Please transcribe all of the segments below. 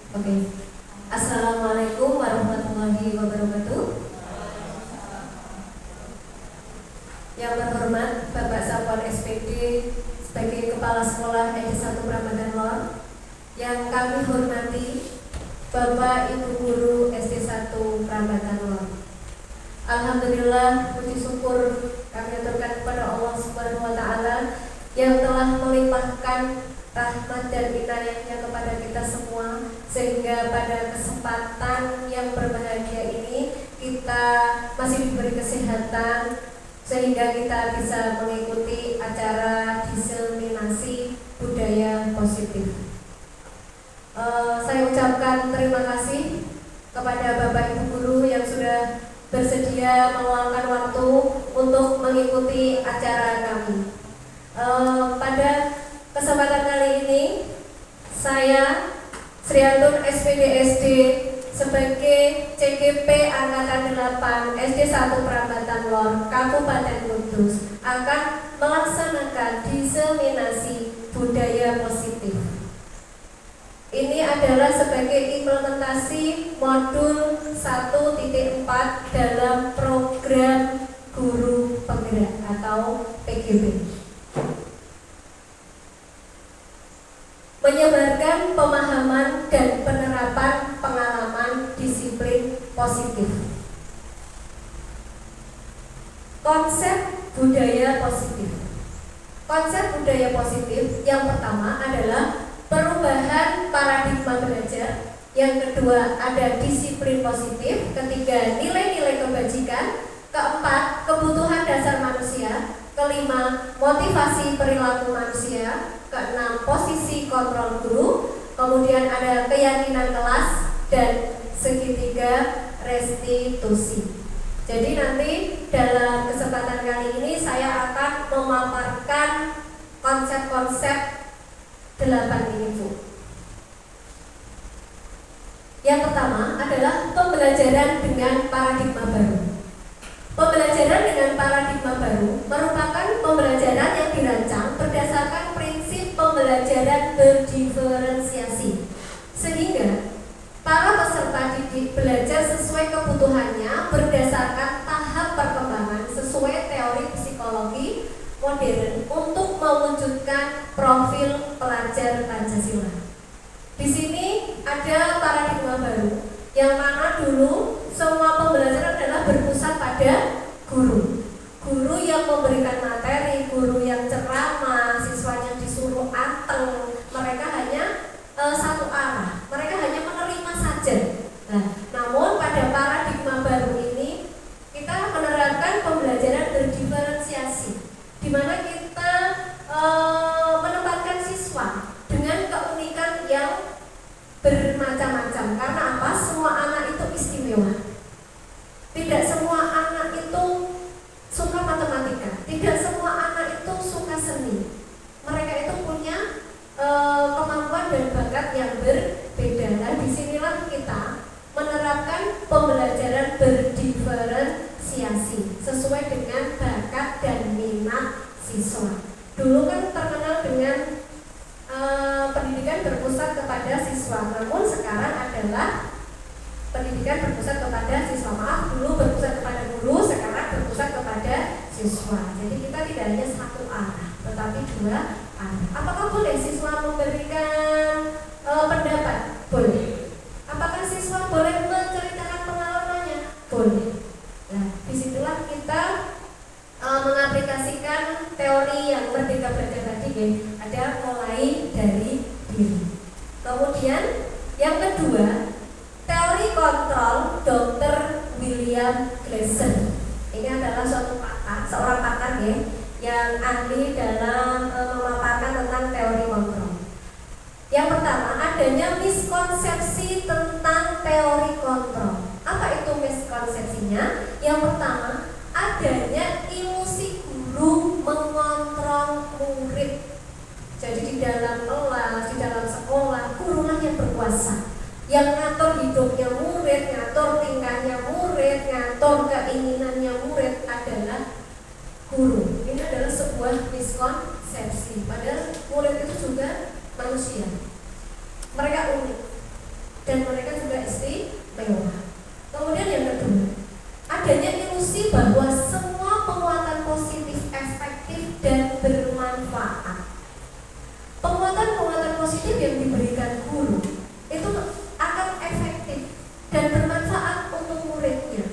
Oke. Assalamualaikum warahmatullahi wabarakatuh. Yang terhormat Bapak Sapon SPD sebagai Kepala Sekolah SD 1 Prambanan Lor, yang kami hormati Bapak Ibu Guru SD 1 Prambanan Lor. Alhamdulillah, puji syukur kami aturkan kepada Allah Subhanahu wa Ta'ala yang telah melimpahkan rahmat dan inayahnya kepada kita semua, sehingga pada kesempatan yang berbahagia ini kita masih diberi kesehatan, sehingga kita bisa mengikuti acara diseminasi budaya positif. Saya ucapkan terima kasih kepada Bapak Ibu Guru yang sudah bersedia meluangkan waktu untuk mengikuti acara kami. Pada kesempatan kali ini, saya Sriantun SPDSD sebagai CGP Angkatan 8 SD 1 Prambanan Lor, Kabupaten Kudus akan melaksanakan diseminasi budaya positif. Ini adalah sebagai implementasi modul 1.4 dalam program Guru Penggerak atau PGP. Menyebarkan pemahaman dan penerapan pengalaman disiplin positif. Konsep budaya positif. Konsep budaya positif yang pertama adalah perubahan paradigma belajar. Yang kedua ada disiplin positif. Ketiga nilai-nilai kebajikan. Keempat kebutuhan dasar manusia. Kelima motivasi perilaku manusia. Keenam posisi kontrol guru. Kemudian ada keyakinan kelas. Dan segitiga restitusi. Jadi nanti dalam kesempatan kali ini saya akan memaparkan konsep-konsep 8 ini, Bu. Yang pertama adalah pembelajaran dengan paradigma baru. Pembelajaran dengan paradigma baru merupakan pembelajaran yang dirancang berdasarkan prinsip pembelajaran berdiferensiasi, sehingga para peserta didik belajar sesuai kebutuhannya berdasarkan tahap perkembangan sesuai teori psikologi modern untuk mewujudkan profil pelajar Pancasila. Di sini ada paradigma baru yang mana dulu semua pembelajaran adalah berpusat pada guru. Guru yang memberikan materi, guru yang ceramah, siswanya disuruh anteng. Mereka hanya satu arah, mereka hanya menerima saja. Namun pada paradigma baru ini kita menerapkan pembelajaran berdiferensiasi, di mana kita menempatkan siswa dengan keunikan yang bermacam-macam. Karena apa? Semua anak itu istimewa. Tidak semua anak itu suka matematika, tidak semua anak itu suka seni. Mereka itu punya kemampuan dan bakat yang berbeda. Nah, disinilah kita menerapkan pembelajaran berdiferensiasi sesuai dengan bakat dan minat siswa. Dulu kan terkenal dengan pendidikan berpusat kepada siswa, namun sekarang adalah pendidikan berpusat kepada siswa. Maaf, dulu berpusat kepada guru, sekarang berpusat kepada siswa. Jadi kita tidak hanya satu arah, tetapi dua arah. Apakah boleh siswa memberikan pendapat? Boleh. Apakah siswa boleh menceritakan pengalamannya? Boleh. Nah, disitulah kita mengaplikasikan teori yang Merdeka Belajar tadi, ya. Ada mulai dari diri. Kemudian yang kedua, teori kontrol Dr. William Glasser. Ini adalah seorang pakar, ya, yang ahli dalam memaparkan tentang teori kontrol. Yang pertama, adanya miskonsepsi tentang teori kontrol. Apa itu miskonsepsinya? Yang pertama, adanya ilusi guru mengontrol murid. Jadi di dalam kelas, di dalam sekolah, gurulah yang berkuasa, yang ngatur hidupnya murid, ngatur tingkahnya murid, ngatur keinginannya murid adalah guru. Ini adalah sebuah miskonsepsi. Padahal murid itu juga manusia. Mereka unik. penguatan positif yang diberikan guru itu akan efektif dan bermanfaat untuk muridnya.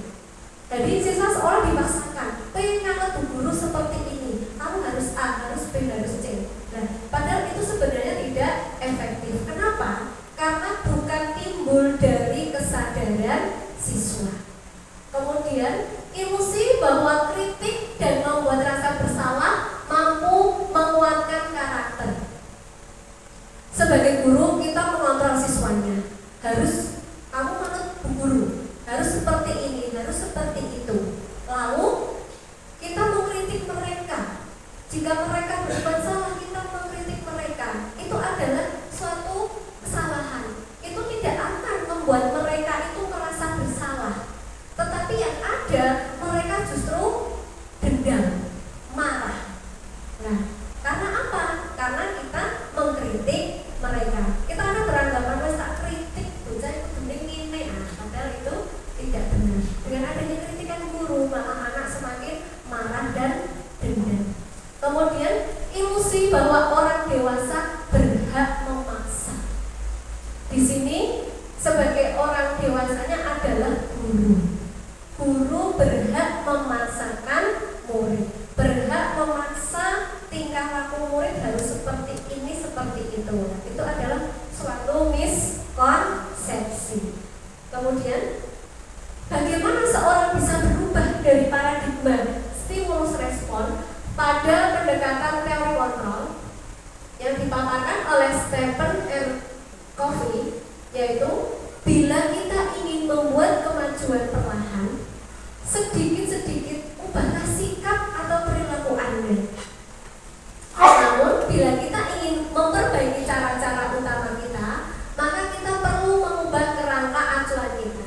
Jadi siswa seolah dipaksakan, pengen nangkep bu guru seperti ini, kamu harus A, harus B, harus C. Nah, padahal itu sebenarnya tidak efektif. Kenapa? Karena bukan timbul dari kesadaran siswa. Kemudian ilusi bahwa kritik dan membuat rasa bersalah mampu menguatkan karakter. Sebagai guru kita mengontrol siswanya, harus kamu menurut bu guru, harus seperti ini, harus seperti itu. Lalu kita mengkritik mereka. Jika mereka berbuat salah, kita mengkritik mereka. Itu adalah suatu kesalahan. Itu tidak akan membuat mereka itu merasa bersalah. Tetapi yang ada, mereka justru dendam, marah. Nah, karena apa? Karena kita mengkritik mereka. Kita ada beranggapan wes tak kritik, bocah itu bening ngene, padahal itu tidak benar. Dengan adanya kritikan guru, malah anak semakin marah dan dendam. Kemudian ilusi bahwa orang dewasa berhak memaksa. Di sini sebagai orang dewasanya adalah guru. Guru berhak memaksakan murid, berhak memaksa tingkah laku murid harus seperti ini, seperti itu. Itu adalah suatu miskonsepsi. Kemudian bagaimana seorang bisa berubah dari paradigma stimulus respon pada pendekatan teori kontrol yang dipaparkan oleh Stephen R. Covey, yaitu bila kita ingin membuat kemajuan perlahan, sedikit-sedikit ubahlah sikap atau perilaku Anda. Namun bila kita ingin memperbaiki cara-cara utama kita, maka kita perlu mengubah kerangka acuan kita.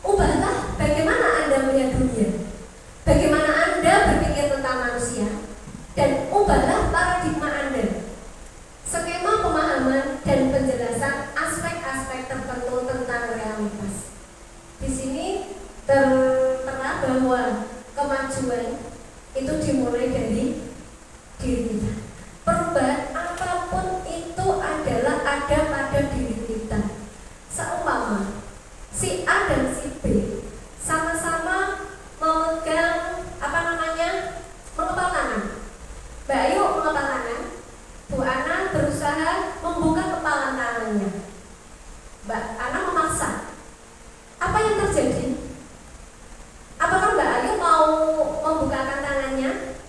Ubahlah bagaimana Anda melihat dunia, bagaimana Anda berpikir tentang manusia, dan ubahlah paradigma Anda. Skema pemahaman dan penjelasan aspek-aspek tertentu tentang realitas. Di sini tertera bahwa kemajuan itu dimulai dari diri kita. Perubahan apapun itu adalah ada pada diri kita. Seumpama si A dan si B sama-sama memegang mengepal tangan. Mbak Ayu mengepal tangan, Bu Ana berusaha membuka kepalan tangannya. Mbak Ana memaksa. Apa yang terjadi? Apakah Mbak Ayu mau membukakan tangannya?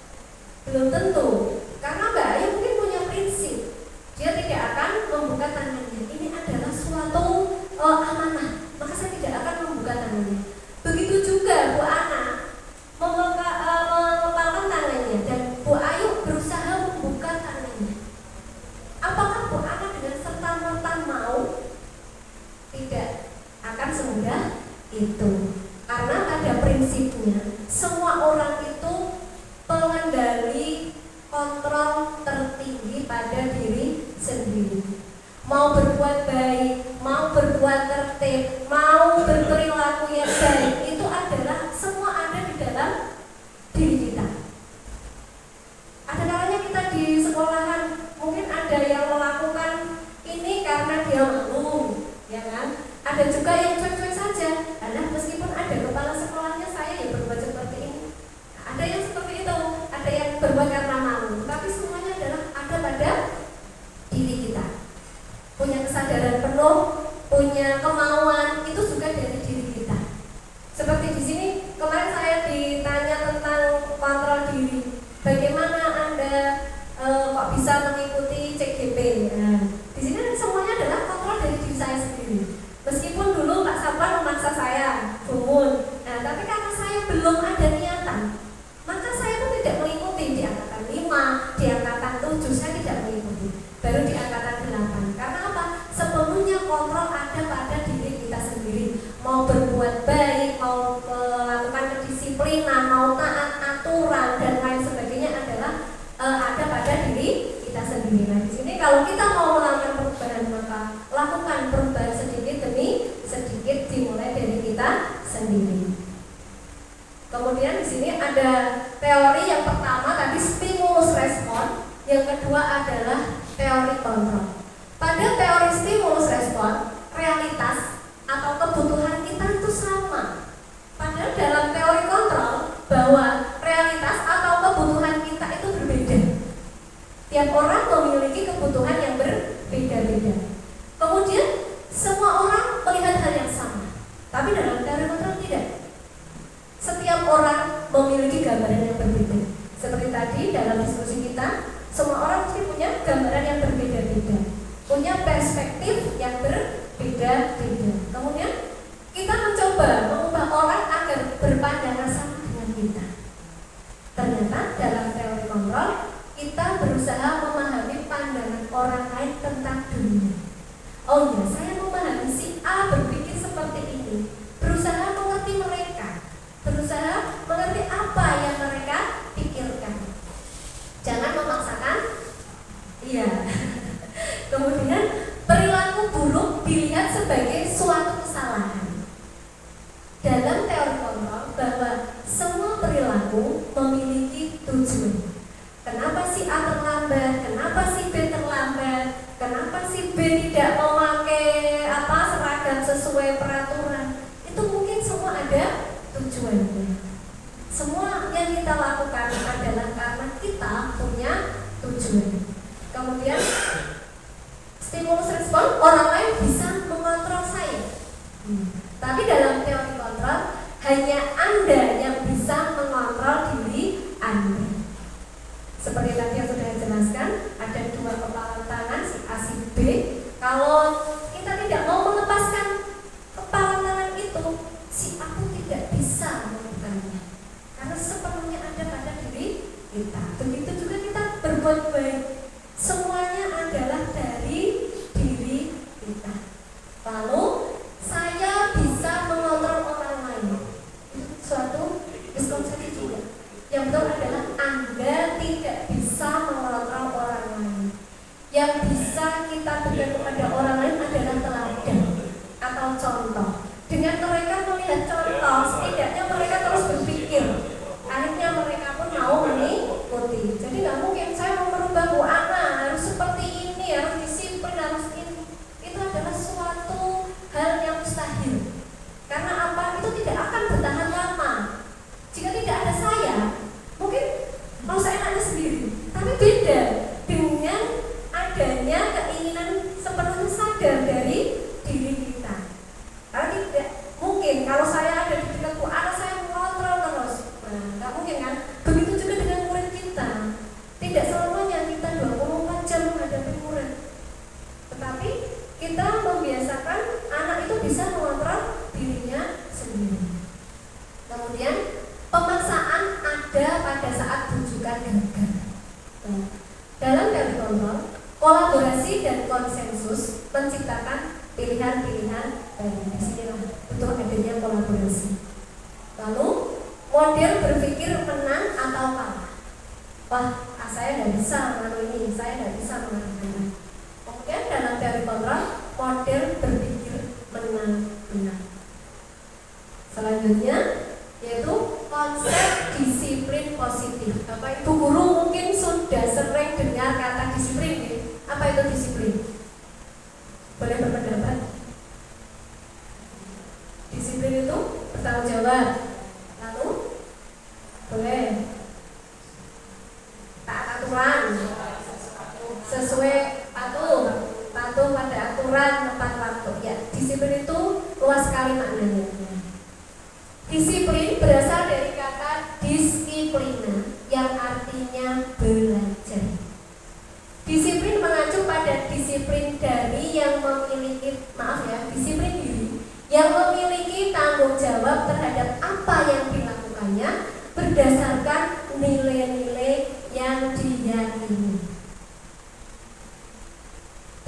Belum tentu. Karena Mbak Ayu mungkin punya prinsip, dia tidak akan membuka tangannya. Ini adalah suatu amanah, maka saya tidak akan membuka tangannya. Begitu juga Bu Ana mengepalkan tangannya dan Bu Ayu berusaha membuka tangannya. Apakah Bu Ana dengan serta-merta mau? Tidak akan semudah itu. Karena pada prinsipnya semua orang itu pengendali kontrol tertinggi pada diri sendiri. Mau berbuat baik, mau berbuat tertib, mau berperilaku yang baik, itu adalah semua ada di dalam diri kita. Ada kalanya kita di sekolahan mungkin ada yang melakukan ini karena dia malu, ya kan? Ada juga yang cuek-cuek saja. Karena meskipun ada kepala sekolahnya saya ya berbuat seperti ini. Ada yang seperti itu, ada yang berbuat karena malu. Tapi semuanya adalah ada pada diri kita. Punya kesadaran penuh, punya kemauan, itu juga dari diri kita. Seperti di sini kemarin saya ditanya tentang kontrol diri. Bagaimana Anda kok bisa mengikuti CGP? Nah, di sini semuanya adalah kontrol dari diri saya sendiri. Meskipun dulu Pak Sapan memaksa saya gumun, nah tapi karena saya belum ada niatan, maka saya pun tidak mengikuti. Di angkatan 5, di angkatan 7 saya tidak mengikuti. Baru di angkatan 8. Karena apa? Sepenuhnya kontrol ada pada diri kita sendiri. Mau berbuat baik, mau melakukan kedisiplinan, mau taat aturan dan lain sebagainya adalah ada pada diri kita sendiri. Nah di sini kalau kita mau melakukan perubahan, maka lakukan perubahan sedikit demi sedikit dimulai dari kita sendiri. Kemudian di sini ada teori yang pertama tadi stimulus respon, yang kedua adalah teori kontrol. Pada teori stimulus respon, realitas atau kebutuhan kita itu sama. Padahal dalam teori kontrol bahwa realitas atau kebutuhan kita itu berbeda. Tiap orang memiliki kebutuhan yang berbeda-beda. Kemudian semua orang melihat hal yang sama. Tapi dalam teori kontrol tidak. Setiap orang memiliki gambaran yang berbeda. Seperti tadi dalam diskusi kita, semua orang mesti punya gambaran yang berbeda-beda, punya perspektif yang berbeda-beda. Kemudian kita mencoba mengubah orang agar berpandangan sama dengan kita. Ternyata dalam teori kontrol kita berusaha memahami pandangan orang lain tentang dunia. Oh ya, saya memahami si A berpikir seperti ini. Berusaha mengerti mereka, berusaha mengerti apa yang mereka pikirkan. Jangan memaksakan. Iya. Kemudian perilaku buruk dilihat sebagai suatu kesalahan. Dalam teori kontrol bahwa semua perilaku memiliki tujuan. Kenapa si A terlambat? Kenapa si B terlambat? Kenapa si B tidak memakai seragam sesuai peraturan? Itu mungkin semua ada tujuannya. Semua yang kita lakukan adalah karena kita punya tujuan. Kemudian stimulus respon, orang lain bisa mengontrol saya. Tapi dalam teori kontrol hanya Anda yang bisa mengontrol diri Anda. Seperti tadi yang sudah jelaskan, ada dua kepalan tangan, si A si B. Kalau kita tidak mau melepaskan kepalan tangan itu, si A pun tidak bisa melakukannya. Karena sepenuhnya ada pada diri kita. Begitu juga kita berbuat baik, semuanya adalah dari diri kita. Lalu saya bisa mengontrol orang lain. Itu suatu miskonsepsi juga. Yang betul adalah Anda tidak bisa mengontrol orang lain. Yang bisa kita berikan kepada orang lain adalah teladan atau contoh. Dengan mereka melihat contoh, setidaknya mereka terus berpikir. Akhirnya mereka pun mau mengikuti. Jadi nggak mungkin saya mau merubah Bu Ana harus seperti ini, harus disiplin, harus ini. Itu adalah suatu hal yang mustahil. Karena apa? Itu tidak akan bertahan lama. Jika tidak ada saya, mungkin mau saya enaknya sendiri. Tapi beda dengan adanya keinginan sepenuhnya sadar dari diri kita. Karena tidak mungkin kalau saya ada di dekat Bu Ana saya mengontrol terus. Nah, nggak mungkin kan? Begitu juga dengan murid kita. Tidak selamanya kita 24 jam menghadapi murid. Tetapi kita membiasakan anak itu bisa mengontrol dirinya sendiri. Kemudian pemaksaan ada pada saat rujukan gagal. Nah, dalam teori kontrol, kolaborasi dan konsensus menciptakan pilihan-pilihan baru. Disinilah butuh adanya kolaborasi. Lalu model berpikir menang atau kalah. Wah, saya tidak bisa melakukan ini, saya tidak bisa melakukan ini. Kemudian dalam teori kontrol, model berpikir menang. Selanjutnya yaitu konsep disiplin positif. Bapak Ibu guru mungkin sudah sering dengar kata disiplin ya? Apa itu disiplin? Boleh berpendapat? Disiplin itu bertanggung jawab. Lalu boleh taat aturan, sesuai patuh pada aturan tepat waktu. Ya, disiplin itu luas sekali maknanya. Disiplin berasal dari kata disiplina yang artinya belajar. Disiplin mengacu pada disiplin dari yang memiliki, disiplin diri yang memiliki tanggung jawab terhadap apa yang dilakukannya berdasarkan nilai-nilai yang diyakini.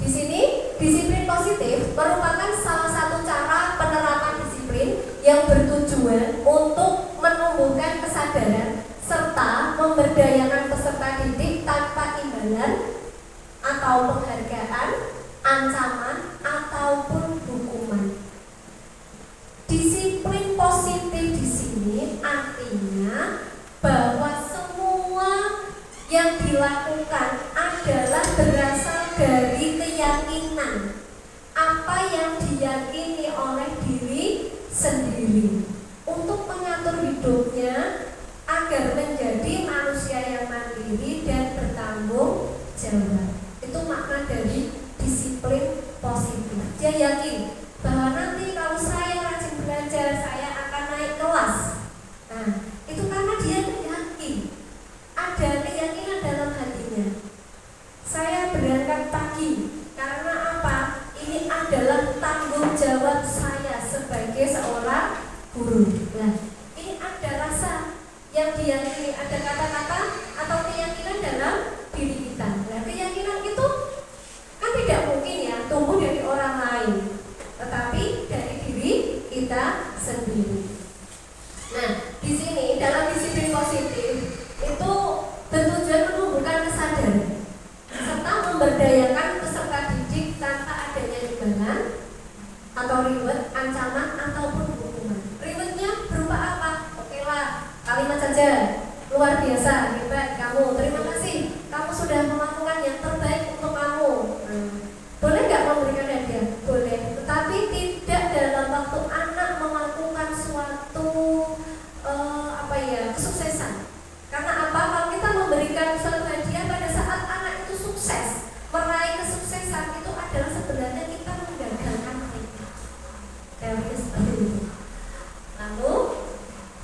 Di sini disiplin positif merupakan salah satu cara penerapan disiplin yang bertujuan untuk menumbuhkan kesadaran serta memberdayakan peserta didik tanpa imbalan atau penghargaan, ancaman ataupun hukuman. Disiplin positif di sini artinya bahwa semua yang dilakukan adalah berasal keyakinan, apa yang diyakini oleh diri sendiri untuk mengatur hidupnya agar menjadi manusia yang mandiri dan bertanggung jawab. Itu makna dari disiplin positif. Dia yakin bahwa nanti kalau saya rajin belajar, saya akan naik kelas. Nah, itu karena dia yakin, ada keyakinan dalam hatinya. Saya berangkat pagi karena apa? Ini adalah tanggung jawab saya sebagai seorang guru. Nah, ini ada rasa yang diyakini, ada kata-kata atau keyakinan dalam diri kita. Nah, keyakinan itu kan tidak mungkin ya tumbuh dari orang lain, tetapi dari diri kita sendiri. Nah, di sini dalam disiplin positif itu bertujuan menumbuhkan kesadaran serta memberdayakan peserta didik tanpa adanya imbalan atau reward, ancaman ataupun hukuman. Rewardnya berupa apa? Oke lah, kalimat saja, luar biasa, hebat kamu, terima kasih, kamu sudah melakukan yang terbaik untuk kamu. Boleh nggak memberikan hadiah? Boleh, tetapi tidak dalam waktu anak melakukan suatu kesuksesan. Karena apa? Kalau kita memberikan suatu hadiah pada saat anak itu sukses, meraih kesuksesan, itu adalah sebenarnya kita menggagalkan mereka. Teorinya seperti itu. Lalu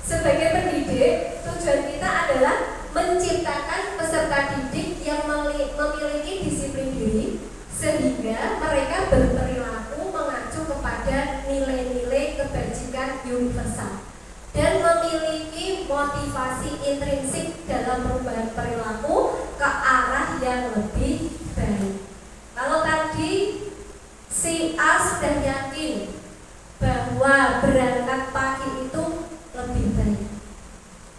sebagai pendidik, tujuan kita adalah menciptakan peserta didik yang memiliki disiplin diri sehingga mereka berperilaku mengacu kepada nilai-nilai kebajikan universal dan memiliki motivasi intrinsik dalam perubahan perilaku ke arah yang lebih baik. Kalau tadi si A sudah yakin bahwa berangkat pagi itu lebih baik,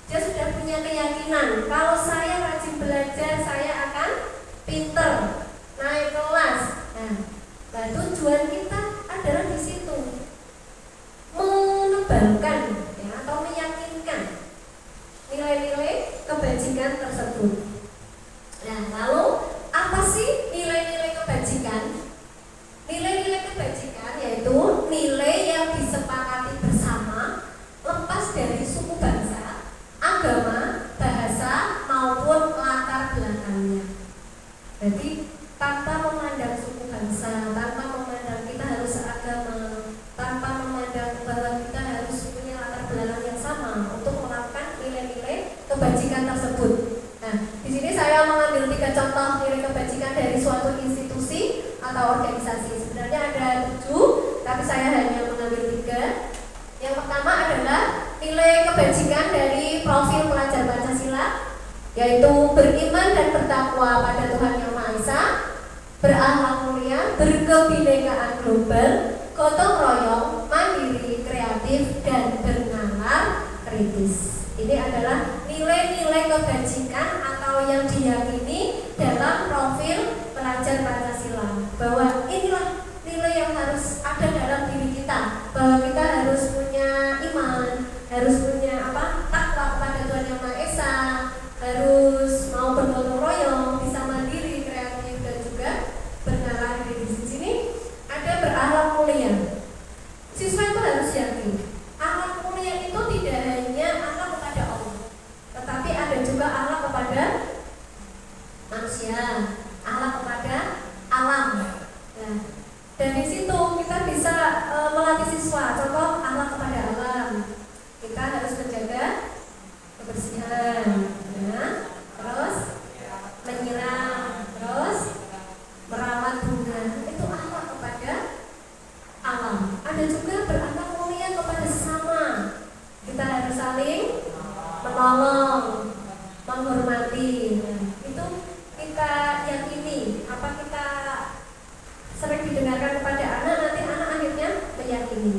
dia sudah punya keyakinan kalau saya rajin belajar saya akan pinter, naik kelas. Nah, tujuan kita adalah di situ menebalkan atau meyakinkan nilai-nilai kebajikan tersebut. Nah, lalu apa sih nilai-nilai kebajikan? Nilai-nilai kebajikan yaitu nilai yang disepakati bersama lepas dari suku bangsa, agama, bahasa maupun latar belakangnya. Jadi tanpa memandang suku bangsa, tanpa memandang kita harus seagama, tanpa memandang bahwa kita harus punya latar belakang yang sama untuk melakukan nilai-nilai kebajikan tersebut. Nah, di sini saya mengambil 3 contoh nilai kebajikan dari suatu institusi atau organisasi. Sebenarnya ada 7, tapi saya hanya mengambil 3. Yang pertama adalah nilai kebajikan dari profil pelajar Pancasila, yaitu beriman dan bertakwa pada Tuhan Yang Maha Esa, berakhlak mulia, berkebinekaan global, gotong royong, mandiri, kreatif, dan bernalar kritis. Ini adalah nilai-nilai kebajikan atau yang diyakini dalam profil pelajar Pancasila, bahwa inilah nilai yang harus ada dalam diri kita, bahwa kita harus punya iman, harus punya takwa kepada Tuhan Yang Maha Esa, harus mau bergotong royong, bisa mandiri, kreatif, dan juga bernalar kritis. Di sini ada berakhlak mulia. Siswa itu harus yakin akhlak mulia itu tidak hanya akhlak kepada Allah, tetapi ada juga akhlak kepada manusia, akhlak kepada alam. Nah, dari situ kita bisa melatih siswa. Contoh akhlak kepada alam, kita harus menjaga kebersihan, terus menyiram, terus merawat bunga. Itu akhlak kepada alam. Ada juga berakhlak mulia kepada sesama. Kita harus saling menolong, menghormati. Itu kita yakini. Apa kita sering didengarkan kepada anak, nanti anak akhirnya meyakini.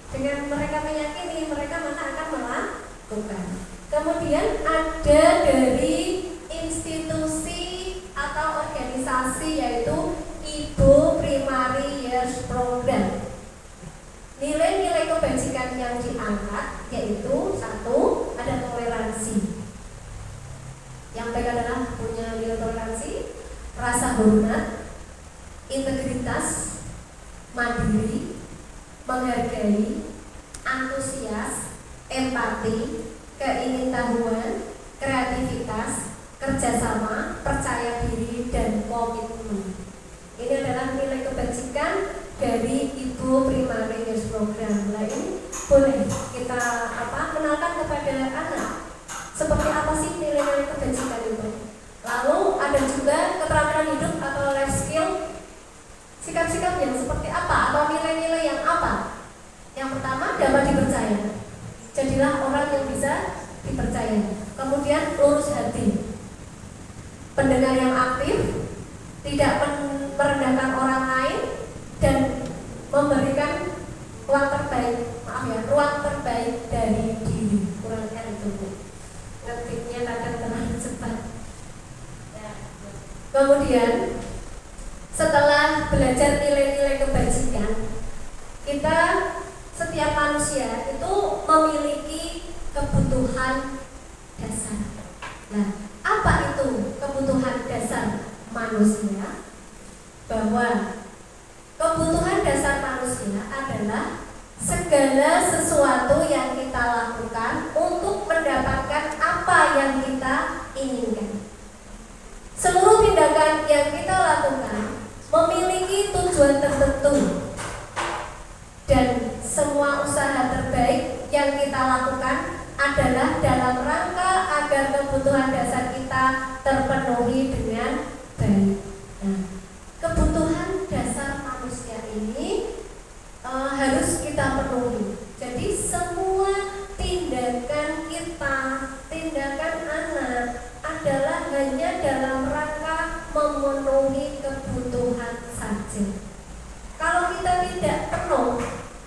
Dengan mereka meyakini, mereka maka akan melakukan. Kemudian ada dari institusi atau organisasi, yaitu Ibu Primary Years Program. Nilai-nilai kebajikan yang diangkat yaitu 1, ada toleransi. Yang baik adalah punya nilai toleransi, rasa hormat, integritas, integritas, mandiri, menghargai, antusias, empati, keingintahuan, kreativitas, kerjasama, percaya diri, dan komitmen. Ini adalah nilai kebajikan dari Ibu Primary Youth Program. Nah, ini boleh kita kenalkan kepada anak. Seperti apa sih nilai-nilai kebajikan itu? Lalu ada juga keterampilan hidup atau life skill. Sikap-sikap yang seperti apa atau nilai-nilai yang apa? Yang pertama, dapat dipercaya. Jadilah orang yang bisa dipercaya. Kemudian lurus hati, pendengar yang aktif, tidak merendahkan orang lain, dan memberikan ruang terbaik dari diri. Kurang itu Bu, ngetiknya kadang terlalu cepat. Kemudian setelah belajar nilai-nilai kebajikan, kita setiap manusia itu memiliki kebutuhan dasar. Nah, apa itu kebutuhan dasar manusia? Bahwa kebutuhan dasar manusia adalah segala sesuatu yang kita lakukan untuk mendapatkan apa yang kita inginkan. Seluruh tindakan yang kita lakukan memiliki tujuan tertentu, dan semua usaha terbaik yang kita lakukan adalah dalam rangka agar kebutuhan dasar kita terpenuhi dengan baik. Nah, kebutuhan dasar manusia ini harus kita penuhi. Jadi semua tindakan kita, tindakan anak adalah hanya dalam rangka memenuhi kebutuhan saja. Kalau kita tidak penuh,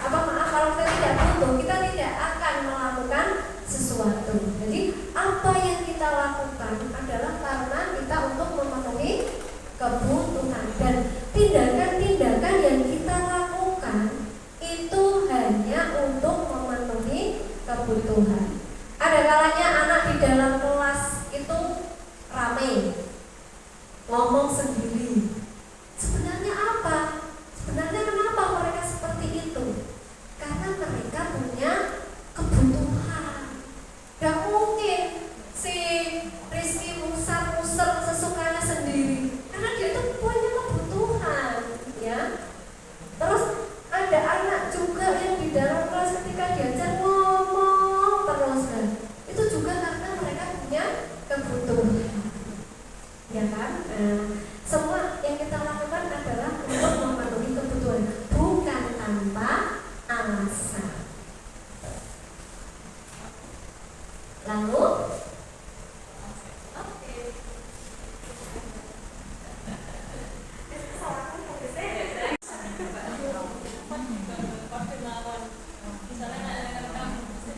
kalau kita tidak butuh, kita tidak akan melakukan sesuatu. Jadi apa yang kita lakukan adalah karena kita untuk memenuhi kebutuhan, dan tindakan-tindakan yang kita lakukan itu hanya untuk memenuhi kebutuhan. Ada kalanya anak di dalam kelas itu ramai, ngomong sendiri. Sebenarnya apa? Sebenarnya kenapa mereka seperti itu? Karena mereka punya kebutuhan. Gak mungkin si Rizky musar-musar sesukanya sendiri, karena dia itu punya kebutuhan, ya. Terus ada anak juga yang di dalam kelas ketika diajar ngomong terus, kan? Itu juga karena mereka punya kebutuhan, ya kan? Semua yang kita lakukan adalah untuk memenuhi kebutuhan, bukan tanpa alasan. Lalu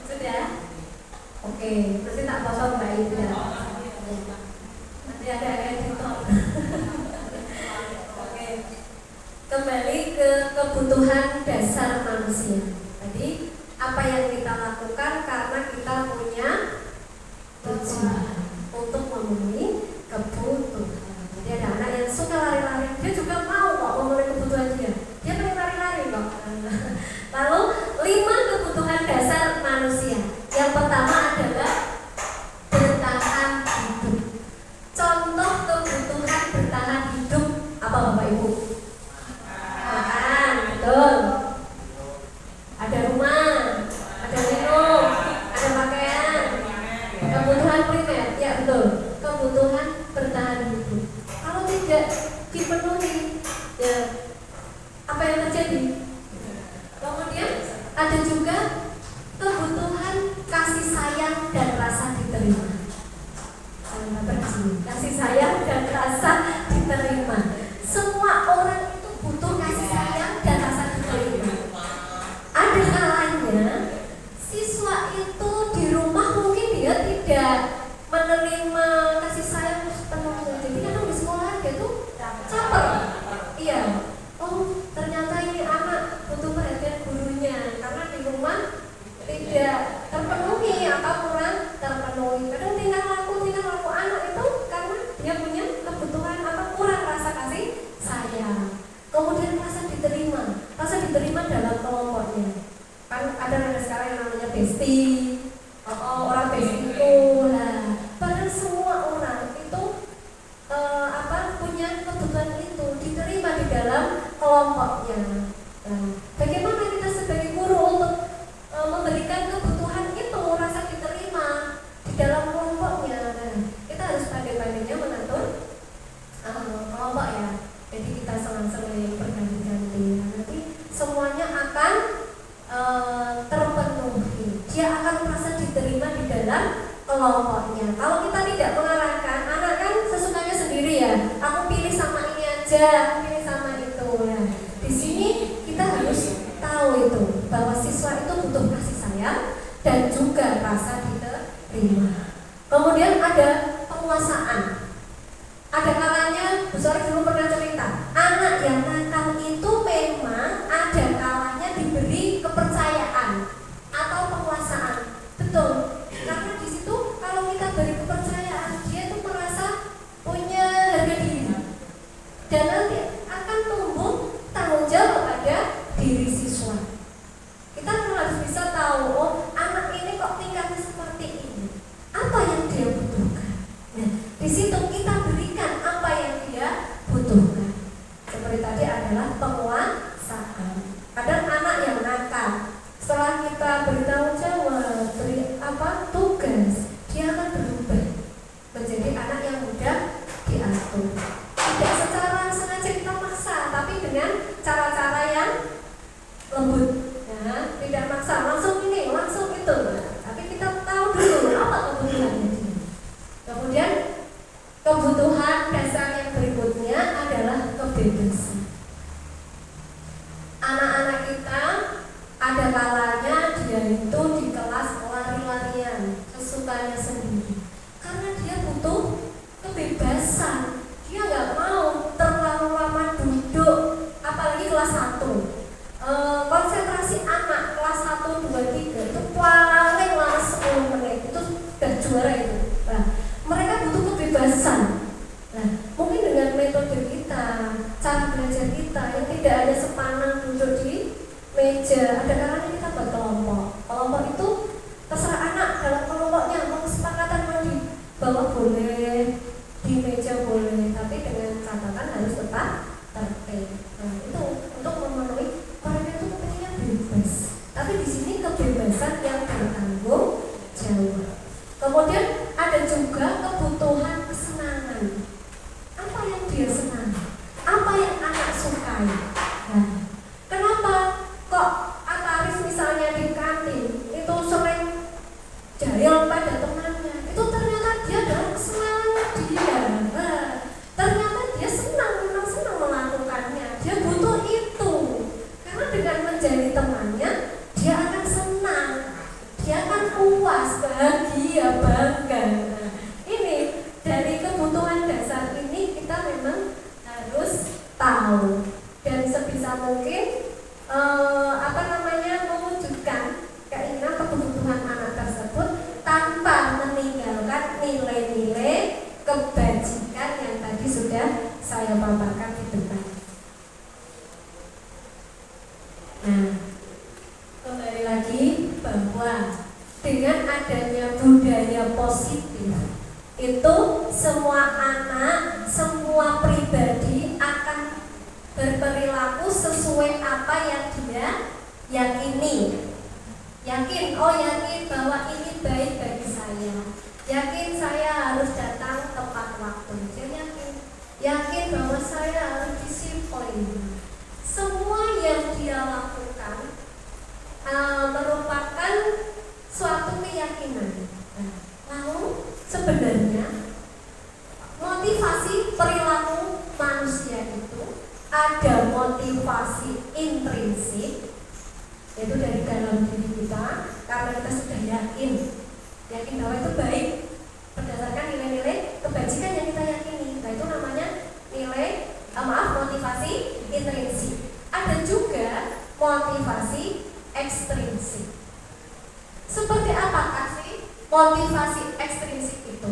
sudah? Oke, nanti tak potong Mbak Ida. Nanti ada editor. Oke. Kembali ke kebutuhan dasar manusia. Tadi apa yang kita lakukan karena kita punya tujuan untuk memenuhi kebutuhan. Jadi ada anak yang suka lari-lari, dia juga mau kok memenuhi kebutuhan dia. Dia pengen lari-lari kok. Lalu 5 kebutuhan dasar manusia. Yang pertama adalah bertahan hidup. Contoh kebutuhan bertahan hidup apa Bapak Ibu? Makan, betul. Ada rumah, ada minum, ada pakaian. Kebutuhan primer, ya betul. Kebutuhan bertahan hidup. Kalau tidak dipenuhi, ya apa yang terjadi? Kemudian ada juga kebutuhan kasih sayang dan rasa diterima. Kasih sayang dan rasa diterima. Semua orang itu butuh kasih sayang dan rasa diterima. Ada kalanya siswa itu di rumah mungkin dia tidak menerima kasih sayang sepenuhnya. Jadi kan di sekolah dia tuh caper. Iya. Oh, ternyata ini anak kelompoknya. Nah, bagaimana kita sebagai guru untuk memberikan kebutuhan itu rasa diterima di dalam kelompoknya? Nah, kita harus pandai-pandainya mengatur kelompok ya. Jadi kita selang-seling berganti-ganti. Nanti semuanya akan terpenuhi. Dia akan merasa diterima di dalam kelompoknya. Kalau kita tidak mengarahkan, anak kan sesukanya sendiri ya. Aku pilih sama ini aja, aku pilih sama itu. Nah, di sini kita harus tahu itu bahwa siswa itu butuh kasih sayang dan juga rasa diterima. Kemudian ada penguasaan. Ada kalanya, Bu Sari dulu pernah cerita, anak yang nakal itu memang ada kalanya diberi kepercayaan atau penguasaan. Betul, karena di situ kalau kita beri kepercayaan, dia tuh merasa punya harga diri dan nanti akan tumbuh tanggung jawab pada diri siswa. Kita harus bisa tahu, oh anak ini kok tingkahnya seperti ini, apa yang dia butuhkan. Nah, di situ kita berikan apa yang dia butuhkan. Seperti tadi adalah penguasaan. Kadang anak yang nakal, setelah kita bertanggung jawab, beri tugas, dia akan berubah menjadi anak yang mudah diatur. Tidak secara sengaja kita maksa, tapi dengan cara-cara yang lembut. Nah, tidak maksa, langsung ini, langsung itu. Nah, tapi kita tahu dulu apa kebutuhannya dia. Kemudian kebutuhan dasar yang berikutnya adalah kebebasan. Anak-anak kita ada kalanya dia itu di kelas lari-larian sesukanya sendiri karena dia butuh kebebasan. Dia nggak mau terlalu lama duduk, apalagi kelas 1. Konsentrasi anak kelas 1, 2, 3 itu paling lama 10 menit itu sudah juara itu. Nah, mereka butuh kebebasan. Nah, mungkin dengan metode kita, cara belajar kita yang tidak ada sepanang duduk di meja, ada kalanya kita buat kelompok. Kelompok itu terserah anak dalam kelompoknya mau kesepakatan mau di bawah boleh, di meja boleh, tapi dengan catatan harus tetap tertib. Nah, itu untuk memenuhi mereka itu pengennya bebas. Tapi di sini kebebasan yang bertanggung jawab. Kemudian ada juga kebutuhan kesenangan. Apa yang dia senang? Apa yang anak sukai? Nah, kenapa kok Ataris misalnya di kantin itu sering jahil pada temannya? Itu ternyata dia adalah kesenangan dia. Nah, ternyata dia memang senang melakukannya. Dia butuh itu. Karena dengan menjadi temannya, dia akan senang. Dia akan puas, bahagia, bangga. Nah, ini dari kebutuhan dasar ini kita memang harus tahu dan sebisa mungkin mewujudkan keinginan kebutuhan anak tersebut tanpa meninggalkan nilai-nilai kebajikan yang tadi sudah saya paparkan di depan. Nah, kembali lagi bahwa dengan adanya budaya positif itu semua anak, semua pribadi akan berperilaku sesuai apa yang dia yakini. Yakin bahwa ini baik bagi saya. Yakin saya harus datang tepat waktu. Dia yakin bahwa saya harus disiplin. Semua yang dia lakukan merupakan suatu keyakinan. Lalu sebenarnya motivasi perilaku manusia itu ada motivasi intrinsik, yaitu dari dalam diri kita, karena kita sudah yakin bahwa itu baik berdasarkan nilai-nilai kebajikan yang kita yakini. Nah, itu namanya motivasi intrinsik. Ada juga motivasi ekstrinsik. Seperti apakah sih motivasi ekstrinsik itu?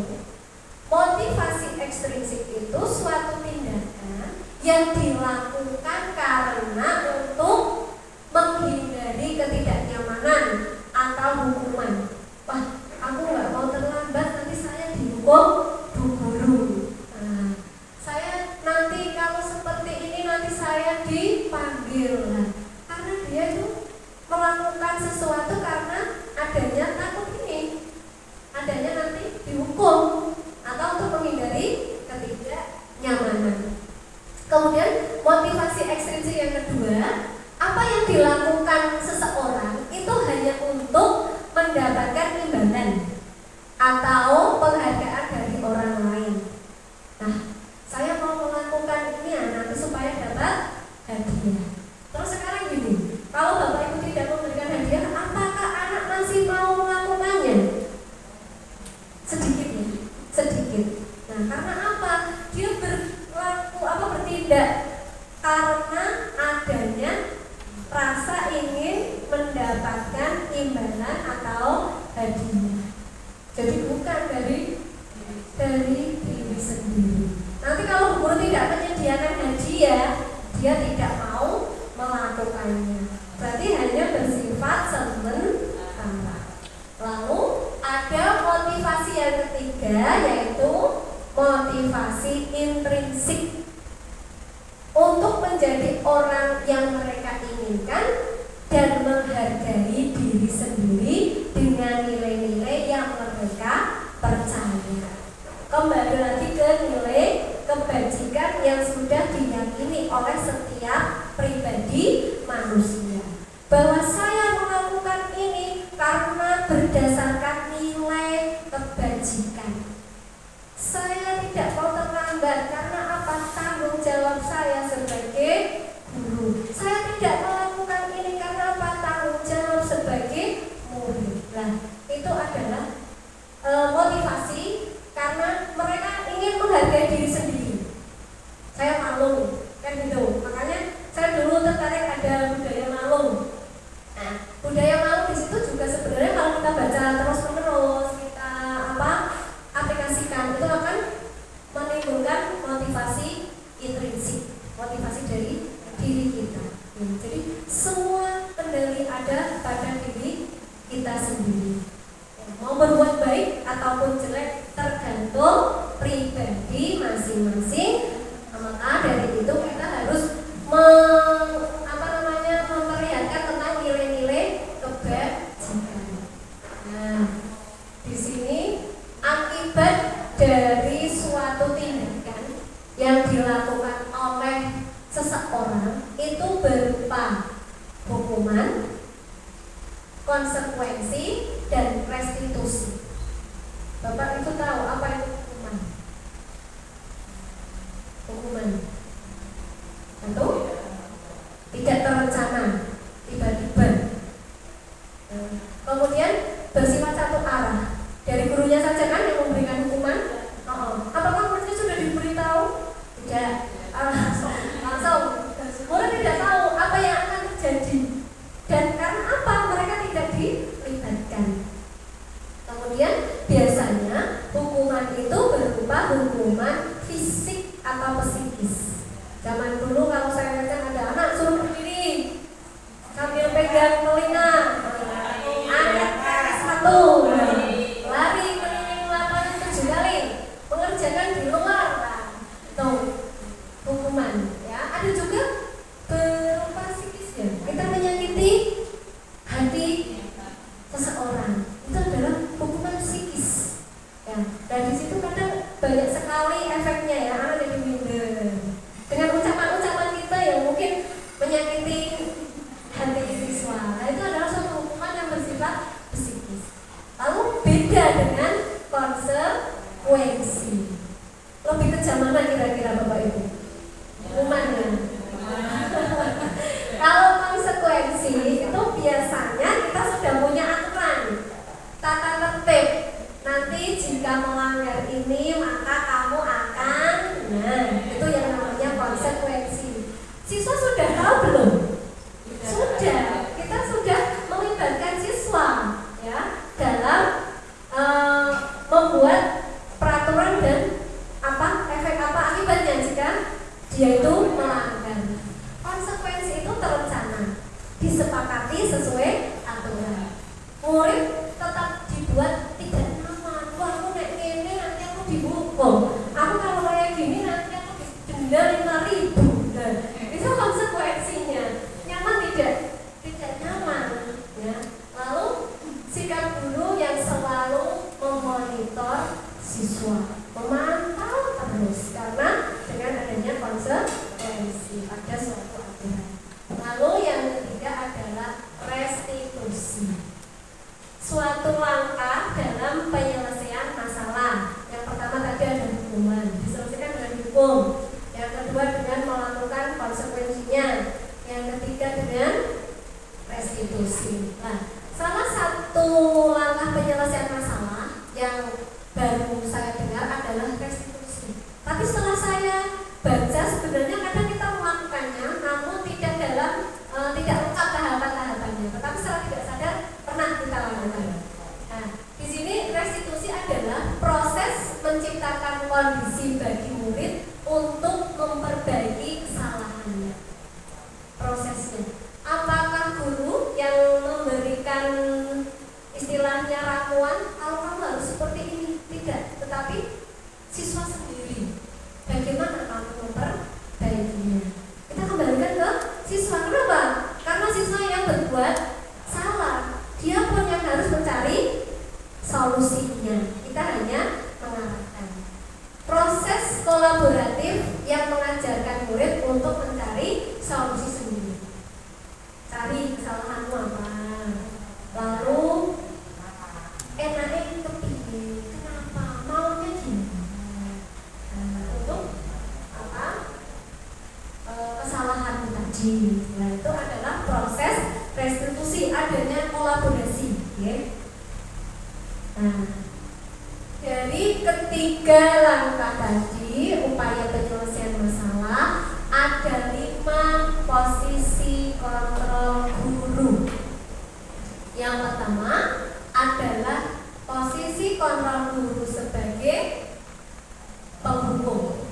Motivasi ekstrinsik itu suatu tindakan yang dilakukan karena untuk menghindari ketidaknyamanan atau hukuman. Wah, aku nggak mau terlambat, nanti saya dihukum Bu Guru. Nah, saya nanti kalau seperti ini nanti saya dipanggil. Nah, karena dia itu melakukan sesuatu karena adanya takut ini, adanya nanti dihukum atau untuk menghindari ketidaknyamanan. Kemudian motivasi ekstrinsi yang kedua, apa yang dilakukan seseorang itu hanya untuk mendapatkan imbalan atau penghargaan dari orang lain. Nah, saya mau melakukan ini ya nanti supaya dapat hadiah. Terus sekarang gini, kalau Bapak Ibu tidak memberikan hadiah, apakah anak masih mau melakukannya? Sedikit ya, sedikit. Nah, karena apa? Dia bertindak karena adanya rasa ingin mendapatkan imbalan atau hadiah. Jadi bukan dari diri sendiri. Nanti kalau guru tidak menyediakan hadiah, dia tidak mau melakukannya. Berarti hanya bersifat sementara. Lalu ada motivasi yang ketiga, yaitu motivasi intrinsik. Untuk menjadi orang yang mereka inginkan dan menghargai diri sendiri dengan nilai-nilai yang mereka percaya. Kembali lagi ke nilai kebajikan yang sudah diyakini oleh setiap pribadi manusia, bahwa saya melakukan ini karena berdasarkan nilai kebajikan. Saya tidak mau terlambat karena apa? Tanggung jawab saya sebagai guru. Saya tidak melakukan ini karena apa? Tanggung jawab sebagai murid. Nah, itu adalah motivasi karena mereka ingin menghargai diri sendiri. Saya malu, kan gitu. Makanya saya dulu tertarik ada budaya malu. Nah, budaya malu di situ juga sebenarnya kalau kita baca terus-menerus, kita aplikasikan, itu akan menimbulkan motivasi intrinsik, motivasi dari diri kita. Jadi semua kendali ada pada diri kita sendiri. Mau berbuat baik ataupun jelek tergantung pribadi masing-masing. Maka dari itu kita harus memperlihatkan tentang nilai-nilai kebajikan. Nah, di sini akibat dari suatu tindakan yang dilakukan oleh seseorang itu berupa hukuman, konsekuensi, dan restitusi. Bapak Ibu tahu apa itu hukuman? Hukuman itu tidak terencana, tiba-tiba. Kemudian bersifat satu arah. Dari gurunya saja kan yang memberikan hukuman. Apakah muridnya sudah diberitahu? Tidak. Langsung. Murid tidak tahu apa yang akan terjadi. Dan karena apa mereka tidak dilibatkan. Kemudian biasanya hukuman itu berupa hukuman fisik atau psikis. satu langkah dalam penyelesaian masalah. Yang pertama tadi ada hukuman, diselesaikan dengan hukum. Yang kedua dengan melakukan konsekuensinya. Yang ketiga dengan restitusi. Nah, salah satu langkah penyelesaian masalah yang baru saya dengar adalah restitusi. Tapi setelah saya baca, sebenarnya kadang kita melakukannya, namun tidak lengkap tahapan-tahapannya. Tetapi secara tidak sadar pernah kita lakukan. Nah, di sini restitusi adalah proses menciptakan kondisi bagi murid untuk memperbaiki kesalahannya. Prosesnya, apakah guru yang memberikan istilahnya ramuan, kalau kamu harus seperti ini? Tidak, tetapi siswa sendiri. Bagaimana kamu memperbaikinya? Kita kembalikan ke siswa. Kenapa? Karena siswa yang berbuat salah, dia pun yang harus mencari solusinya. Kita hanya mengarahkan. Proses kolaboratif yang mengajarkan murid untuk mencari solusi sendiri. Cari kesalahanmu apa, lalu enaknya kepilih, kenapa, maunya gimana, untuk apa, kesalahan tadi. Nah, itu adalah proses restitusi, adanya kolaborasi, ya. Nah, dari ketiga langkah tadi, upaya penyelesaian masalah, ada 5 posisi kontrol guru. Yang pertama adalah posisi kontrol guru sebagai penghukum.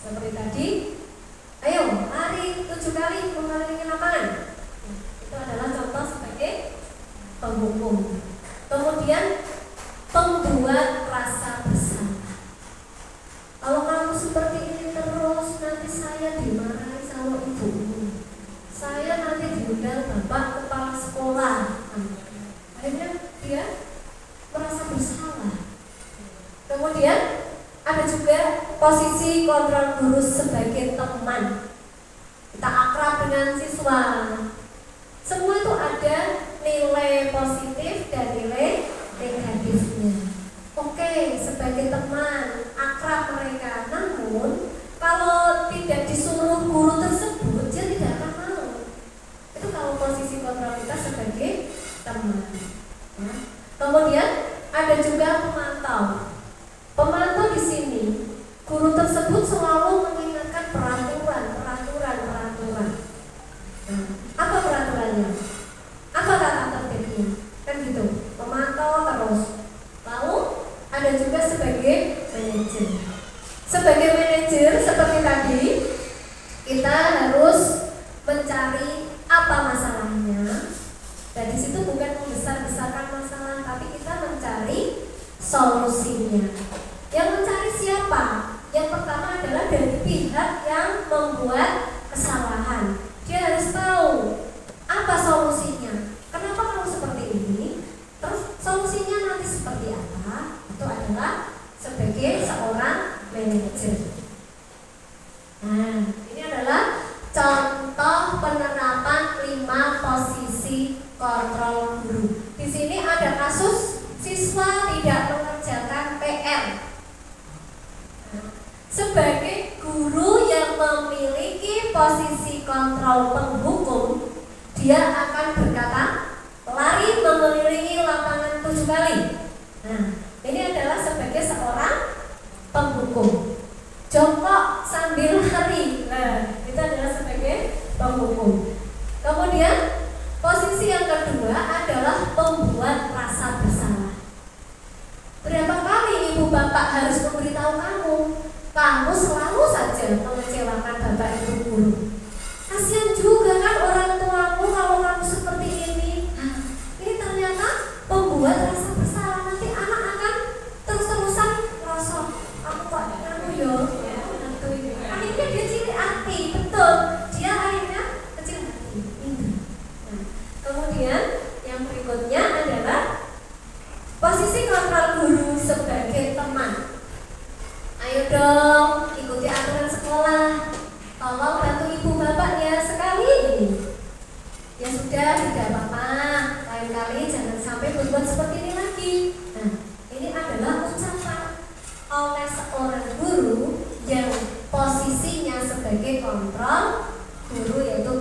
Seperti tadi, ayo lari 7 kali mengelilingi lapangan. Itu adalah contoh sebagai penghukum. Kemudian pembuat rasa bersalah. Kalau kamu seperti ini terus, nanti saya dimarahi sama ibumu, saya nanti diundang bapak kepala sekolah. Akhirnya dia merasa bersalah. Kemudian ada juga posisi kontrol guru sebagai teman. Kita akrab dengan siswa. Semua itu ada nilai positif dan nilai negatifnya. Oke, sebagai teman, akrab mereka. Namun kalau tidak disuruh guru tersebut, dia tidak akan mau. Itu kalau posisi kontrol kita sebagai teman. Ya. Kemudian ada juga pemantau. Pemantau di sini, guru tersebut selalu mengingatkan peraturan. Nah, apa peraturannya? Apa tata tertibnya? Kan gitu. Memantau terus. Lalu ada juga sebagai manajer. Sebagai manajer seperti tadi, kita harus mencari apa masalahnya. Dan di situ bukan membesar-besarkan masalah, tapi kita mencari solusinya. Yang mencari siapa? Yang pertama adalah dari pihak yang membuat kesalahan. Dia harus tahu apa solusinya. Kenapa kamu seperti ini? Terus solusinya nanti seperti apa? Itu adalah sebagai seorang manajer. Nah, ini adalah contoh penerapan 5 posisi kontrol guru. Di sini ada kasus siswa tidak mengerjakan PR. Sebagai guru yang memiliki posisi kontrol penghukum, dia akan berkata, lari mengelilingi lapangan 7 kali. Nah, ini adalah sebagai seorang penghukum. Jongkok sambil lari. Nah, itu adalah sebagai penghukum. Kemudian posisi yang kedua adalah pembuat rasa bersalah. Berapa kali ibu bapak harus memberitahu kamu selalu saja mengecewakan bapak ibu guru. Kasihan juga kan orang tuamu kalau kamu seperti ini. Nah, ini ternyata pembuat rasa bersalah. Nanti anak akan terus-terusan merasa aku kok kamu yo. Akhirnya dia cilik hati, betul. Dia akhirnya kecil hati. Nah, kemudian yang berikutnya adalah posisi kontrol guru sebagai teman. Ayo dong, ikuti aturan sekolah. Tolong bantu ibu bapaknya sekali ini. Ya sudah, tidak apa-apa. Lain kali jangan sampai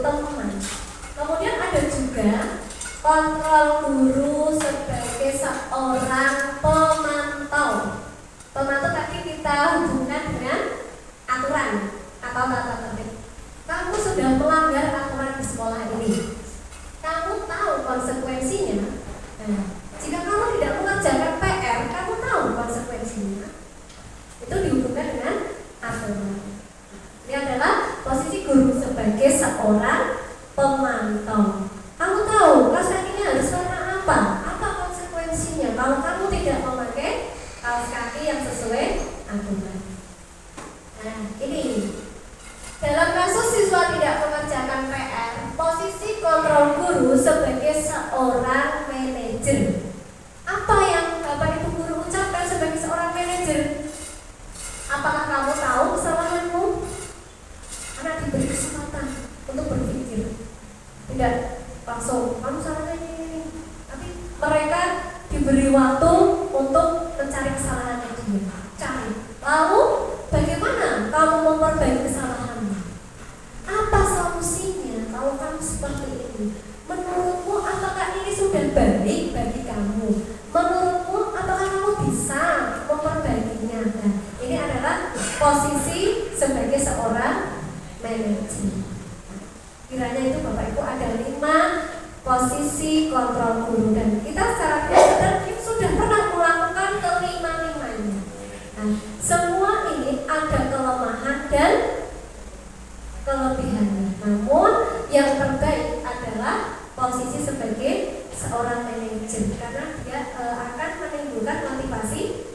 teman. Kemudian ada juga kontrol guru sebagai seorang pemantau. Pemantau tadi kita hubungkan dengan aturan atau tata tertib. Kamu sudah melanggar aturan di sekolah ini. Kamu tahu konsekuensinya. Nah, jika kamu tidak mengerjakan PR, kamu tahu konsekuensinya. Itu dihubungkan dengan aturan. Ini adalah posisi guru sebagai seorang pemantau. Kamu tahu kaos kakinya harus warna apa? Apa konsekuensinya kalau kamu tidak memakai kaos kaki yang sesuai aturan? Nah, ini dalam kasus siswa tidak mengerjakan PR, posisi kontrol guru sebagai seorang manajer. Apa yang Bapak Ibu guru ucapkan sebagai seorang manajer? Apakah kamu tahu kesalahanmu? Anak diberi kesempatan untuk berpikir, tidak langsung kamu salahnya ini. Tapi mereka diberi waktu untuk mencari kesalahannya dia. Cari. Lalu bagaimana kamu memperbaiki kesalahanmu? Apa solusinya kalau kamu seperti ini? Menurutmu apakah ini sudah baik bagi kamu? Menurutmu apakah kamu bisa memperbaikinya? Nah, ini adalah posisi sebagai seorang manajer. Kiranya itu Bapak Ibu ada 5 posisi kontrol guru dan kita secara sadar sudah pernah melakukan kelima-limanya. Nah, semua ini ada kelemahan dan kelebihannya. Namun yang terbaik adalah posisi sebagai seorang manajer karena dia akan menimbulkan motivasi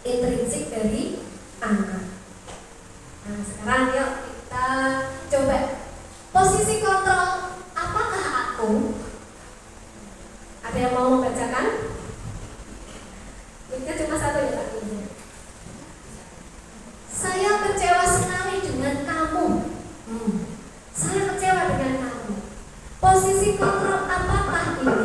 intrinsik dari anak. Nah, sekarang yuk kita coba posisi kontrol. Apakah aku? Ada yang mau membacakan? Ini cuma satu ya Pak. Saya kecewa sekali dengan kamu. Saya kecewa dengan kamu. Posisi kontrol apakah ini?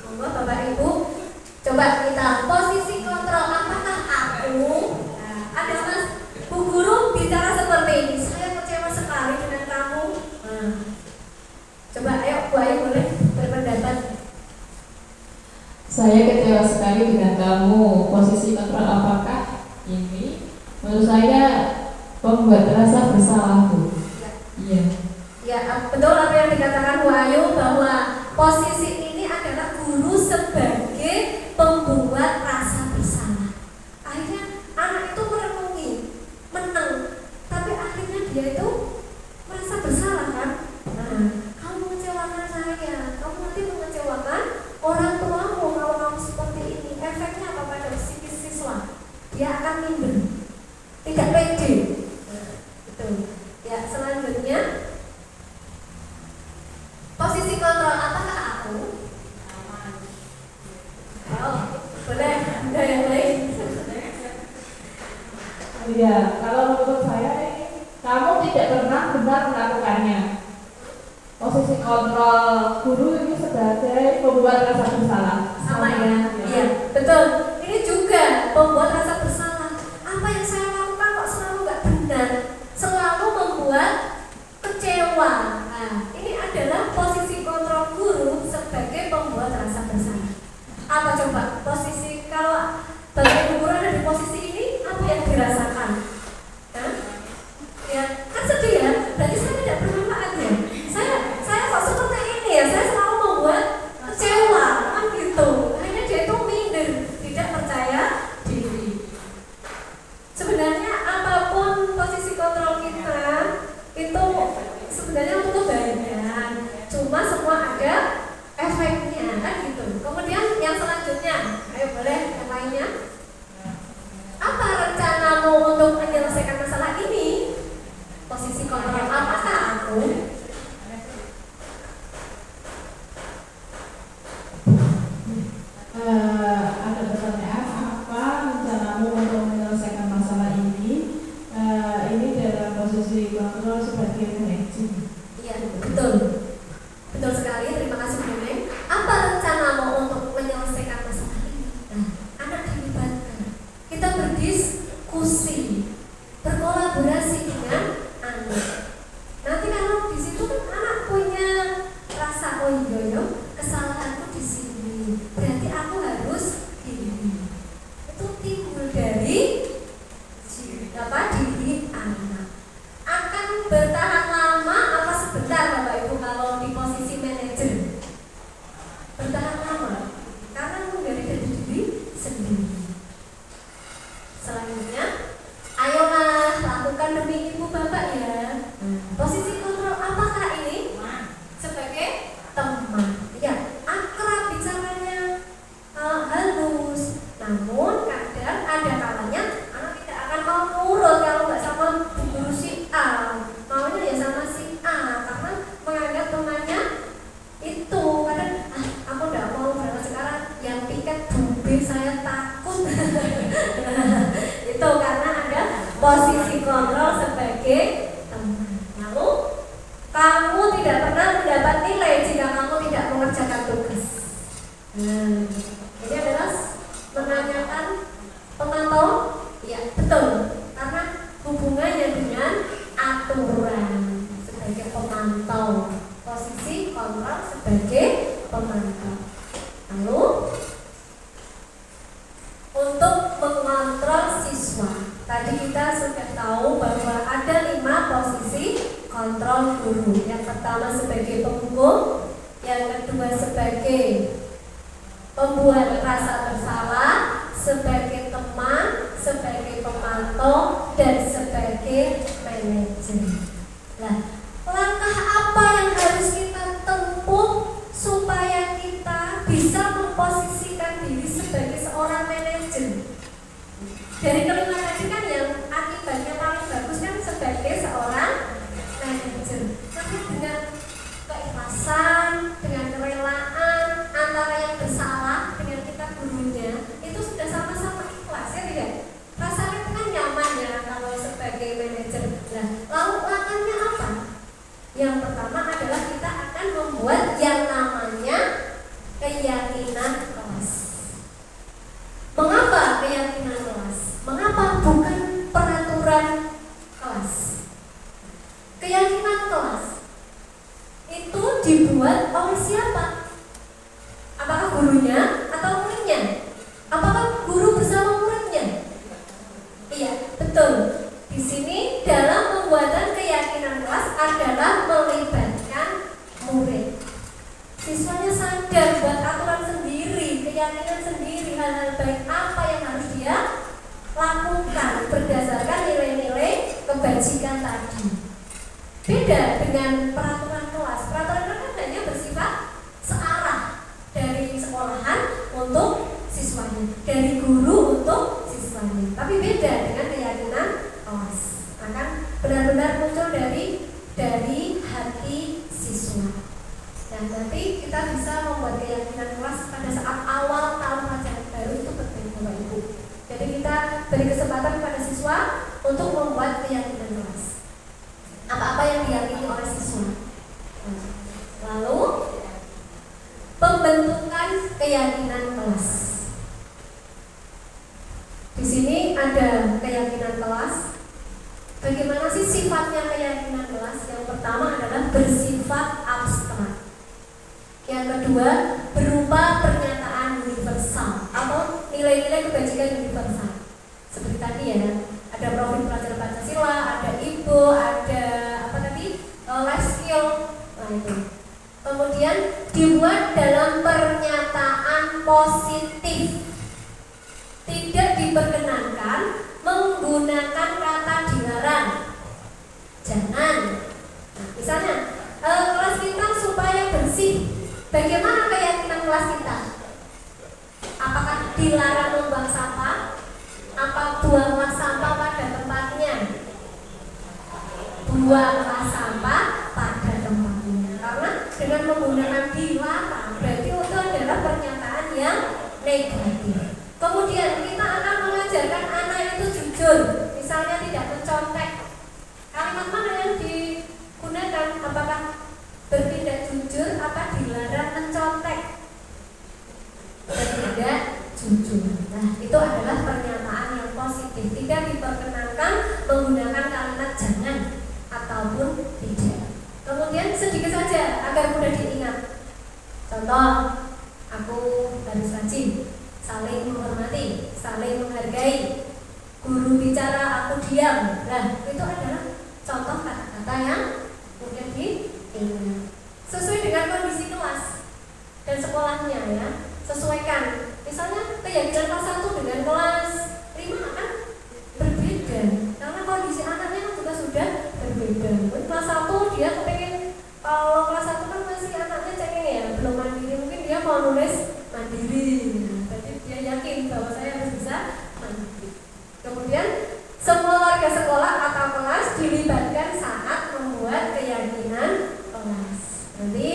Monggo Bapak Ibu, coba kita posisi kontrol apakah aku? Nah, ada Mas Bu Guru bicara seperti ini. Saya kecewa sekali dengan kamu. Nah, coba ayo Bu Ayu boleh berpendapat. Saya kecewa sekali dengan kamu. Posisi kontrol apakah ini? Menurut saya membuat rasa bersalahku. Iya. Ya, betul apa yang dikatakan Bu Ayu bahwa posisi ini adalah guru sebagai pembuat rasa bersalah. Akhirnya anak itu merenungi, menang, tapi akhirnya dia itu merasa bersalah kan? Nah, kamu mengecewakan saya, kamu nanti mengecewakan orang tuamu kalau kamu seperti ini. Efeknya apa pada psikis siswa? Dia akan minder, tidak pede. Nah, itu. Ya, selanjutnya posisi kontrol apakah aku? Oh, boleh. Ada yang lain? Iya, kalau menurut saya kamu tidak pernah benar melakukannya. Posisi kontrol guru ini sebagai pembuat rasa bersalah. Sama ya? Iya, betul. Ini juga pembuat rasa bersalah. Apa yang saya lakukan kok selalu nggak benar, selalu membuat kecewa. Nah, ini adalah posisi kontrol guru sebagai pembuat rasa bersalah. Apa coba posisi kalau bagi guru ada di posisi ini, apa yang dirasakan? Hah? Ya, kan sedih ya. Berarti saya tidak bermanfaat ya. Saya kok seperti ini ya. Saya selalu membuat kecewa, kan gitu. Akhirnya dia itu minder, tidak percaya diri. Sebenarnya apapun posisi kontrol kita itu sebenarnya untuk kebaikan. Cuma semua ada efeknya kan gitu. Kemudian yang selanjutnya, ayo boleh yang lainnya. Apa rencanamu untuk menyelesaikan masalah ini? Posisi kontrol apakah aku? Ada pertanyaan, apa rencanamu untuk menyelesaikan masalah ini? Ini dalam posisi kontrol sebagai manajer. Iya, betul. Betul sekali, terima kasih Bu Neng. Apa rencanamu untuk menyelesaikan masalah ini? Nah, anak diminta posisi kontrol sebagai teman. Lalu kamu tidak pernah mendapat nilai jika kamu tidak mengerjakan tugas. Ini adalah menanyakan pemantau. Ya betul, karena hubungannya dengan aturan sebagai pemantau, posisi kontrol sebagai pemantau. Lalu untuk mengontrol siswa, tadi kita sudah tahu bahwa ada 5 posisi kontrol guru. Yang pertama sebagai penghukum, yang kedua sebagai pembuat rasa bersalah, sebagai teman, sebagai pemantau, dan sebagai manajer. Nah, langkah apa yang harus kita tempuh supaya kita bisa memposisikan diri sebagai seorang manajer? Dari kelima tadi kan yang akibatnya paling bagus kan sebagai seorang manajer. Karena dengan keikhlasan, dengan kerelaan antara yang bersalah dengan kita gurunya, itu sudah sama-sama ikhlas ya tidak? Rasanya kan nyaman ya kalau sebagai manajer. Nah, lalu langkahnya apa? Yang pertama adalah kita akan membuat yang namanya keyakinan kelas. Mengapa keyakinan kelas? Mengapa bukan peraturan kelas? Keyakinan kelas itu dibuat oleh siapa? Apakah gurunya atau muridnya? Apakah guru bersama muridnya? Iya, betul. Di sini dalam pembuatan keyakinan kelas adalah melibatkan murid. Siswanya sadar buat aturan sendiri, keyakinan sendiri, hal-hal baik apa yang harus dia lakukan berdasarkan nilai-nilai kebajikan tadi. Beda dengan peraturan kelas. Peraturan kelas kan hanya bersifat searah dari sekolahan untuk siswanya, dari guru untuk siswanya. Tapi beda dengan keyakinan kelas. Akan benar-benar muncul dari hati siswa. Dan nanti kita bisa membuat keyakinan kelas pada saat awal tahun pelajaran baru itu penting Bapak Ibu. Jadi kita beri kesempatan kepada siswa untuk membuat keyakinan kelas. Apa-apa yang diyakini oleh siswa. Lalu pembentukan keyakinan kelas. Di sini ada keyakinan kelas. Bagaimana sih sifatnya keyakinan kelas? Yang pertama adalah bersifat abstrak. Yang kedua berupa pernyataan universal atau nilai-nilai kebajikan universal. Seperti tadi ya, ada profil pelajar Pancasila, ada IBO, ada apa tadi? Life skill. Nah itu. Kemudian dibuat dalam pernyataan positif. Tidak diperkenankan menggunakan kata dilarang. Jangan. Nah, misalnya kelas kita supaya bersih. Bagaimana keyakinan kelas kita? Apakah dilarang membuang sampah? Apa buanglah sampah pada tempatnya? Buanglah sampah pada tempatnya. Karena dengan menggunakan dilarang berarti itu adalah pernyataan yang negatif. Kemudian kita akan mengajarkan anak itu jujur. Misalnya tidak mencontek. Kalimat mana yang digunakan? Apakah bertindak jujur apa dilarang mencontek? Bertindak jujur. Nah, itu adalah pernyataan yang positif. Tidak diperkenankan menggunakan kalimat jangan ataupun tidak. Kemudian sedikit saja agar mudah diingat. Contoh, aku harus rajin, saling menghormati, saling menghargai. Guru bicara, aku diam. Nah, itu adalah contoh kata-kata yang mudah diingat. Sesuai dengan kondisi kelas dan sekolahnya ya. Sesuaikan. Misalnya keyakinan kelas 1 dengan kelas 5 akan berbeda. Karena kondisi anaknya kan juga sudah berbeda. Mungkin kelas 1 dia kepengen, kalau kelas 1 kan masih anaknya cengeng ya, belum mandiri. Mungkin dia mau nulis mandiri. Jadi dia yakin bahwa saya harus bisa mandiri. Kemudian semua warga sekolah atau kelas dilibatkan saat membuat keyakinan kelas. Nanti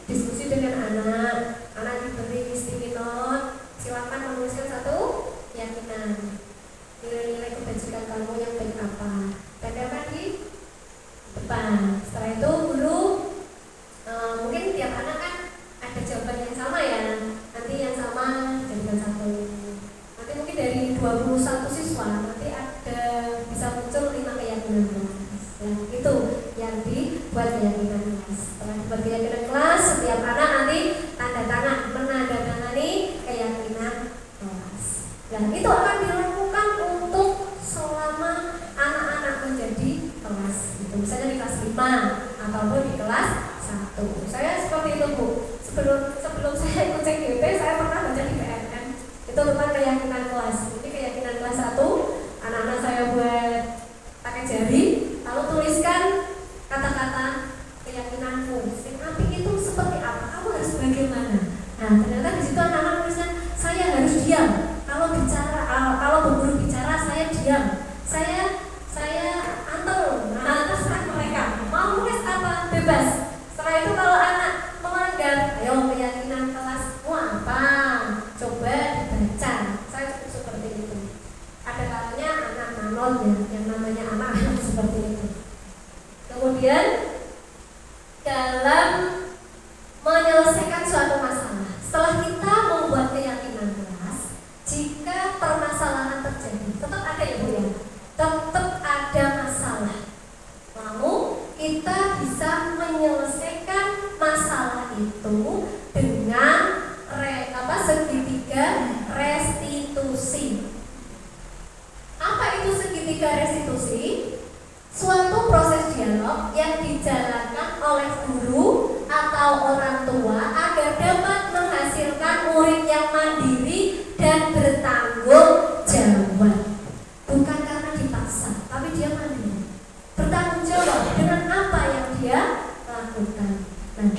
diskusi dengan anak diberi sticky note, silakan menuliskan satu keyakinan, nilai-nilai kebajikan kamu yang baik apa. membuat keyakinan kelas. Setiap anak nanti menandatangani keyakinan kelas. Dan itu akan dilakukan untuk selama anak-anak menjadi kelas itu. Misalnya di kelas 5 ataupun di kelas 1. Saya seperti itu, Bu. Sebelum saya ikut CGP, saya pernah baca di PNM. Itu tentang keyakinan kelas. Jadi keyakinan kelas 1, anak-anak saya buat pakai jari, lalu tuliskan kata-kata keyakinanmu. Tapi itu seperti apa? Kamu harus bagaimana? Nah, ternyata di situ anak-anak tuliskan, saya harus diam. Kalau berguru bicara, saya diam. Saya antel. Nah, terserah mereka. Mau nulis apa? Bebas. Setelah itu kalau anak melanggar, ayo keyakinan kelasmu apa? Coba dibaca. Saya seperti itu. Ada kalanya anak manon ya, yang namanya anak seperti itu. Kemudian dalam menyelesaikan suatu masalah, setelah kita membuat keyakinan kelas, jika permasalahan terjadi, tetap ada ya Bu ya, tetap ada masalah. Lalu kita bisa menyelesaikan masalah itu dengan segitiga restitusi. Apa itu segitiga restitusi? Suatu proses dialog yang dijalankan oleh guru atau orang tua agar dapat menghasilkan murid yang mandiri dan bertanggung jawab. Bukan karena dipaksa, tapi dia mandiri, bertanggung jawab dengan apa yang dia lakukan. Nah,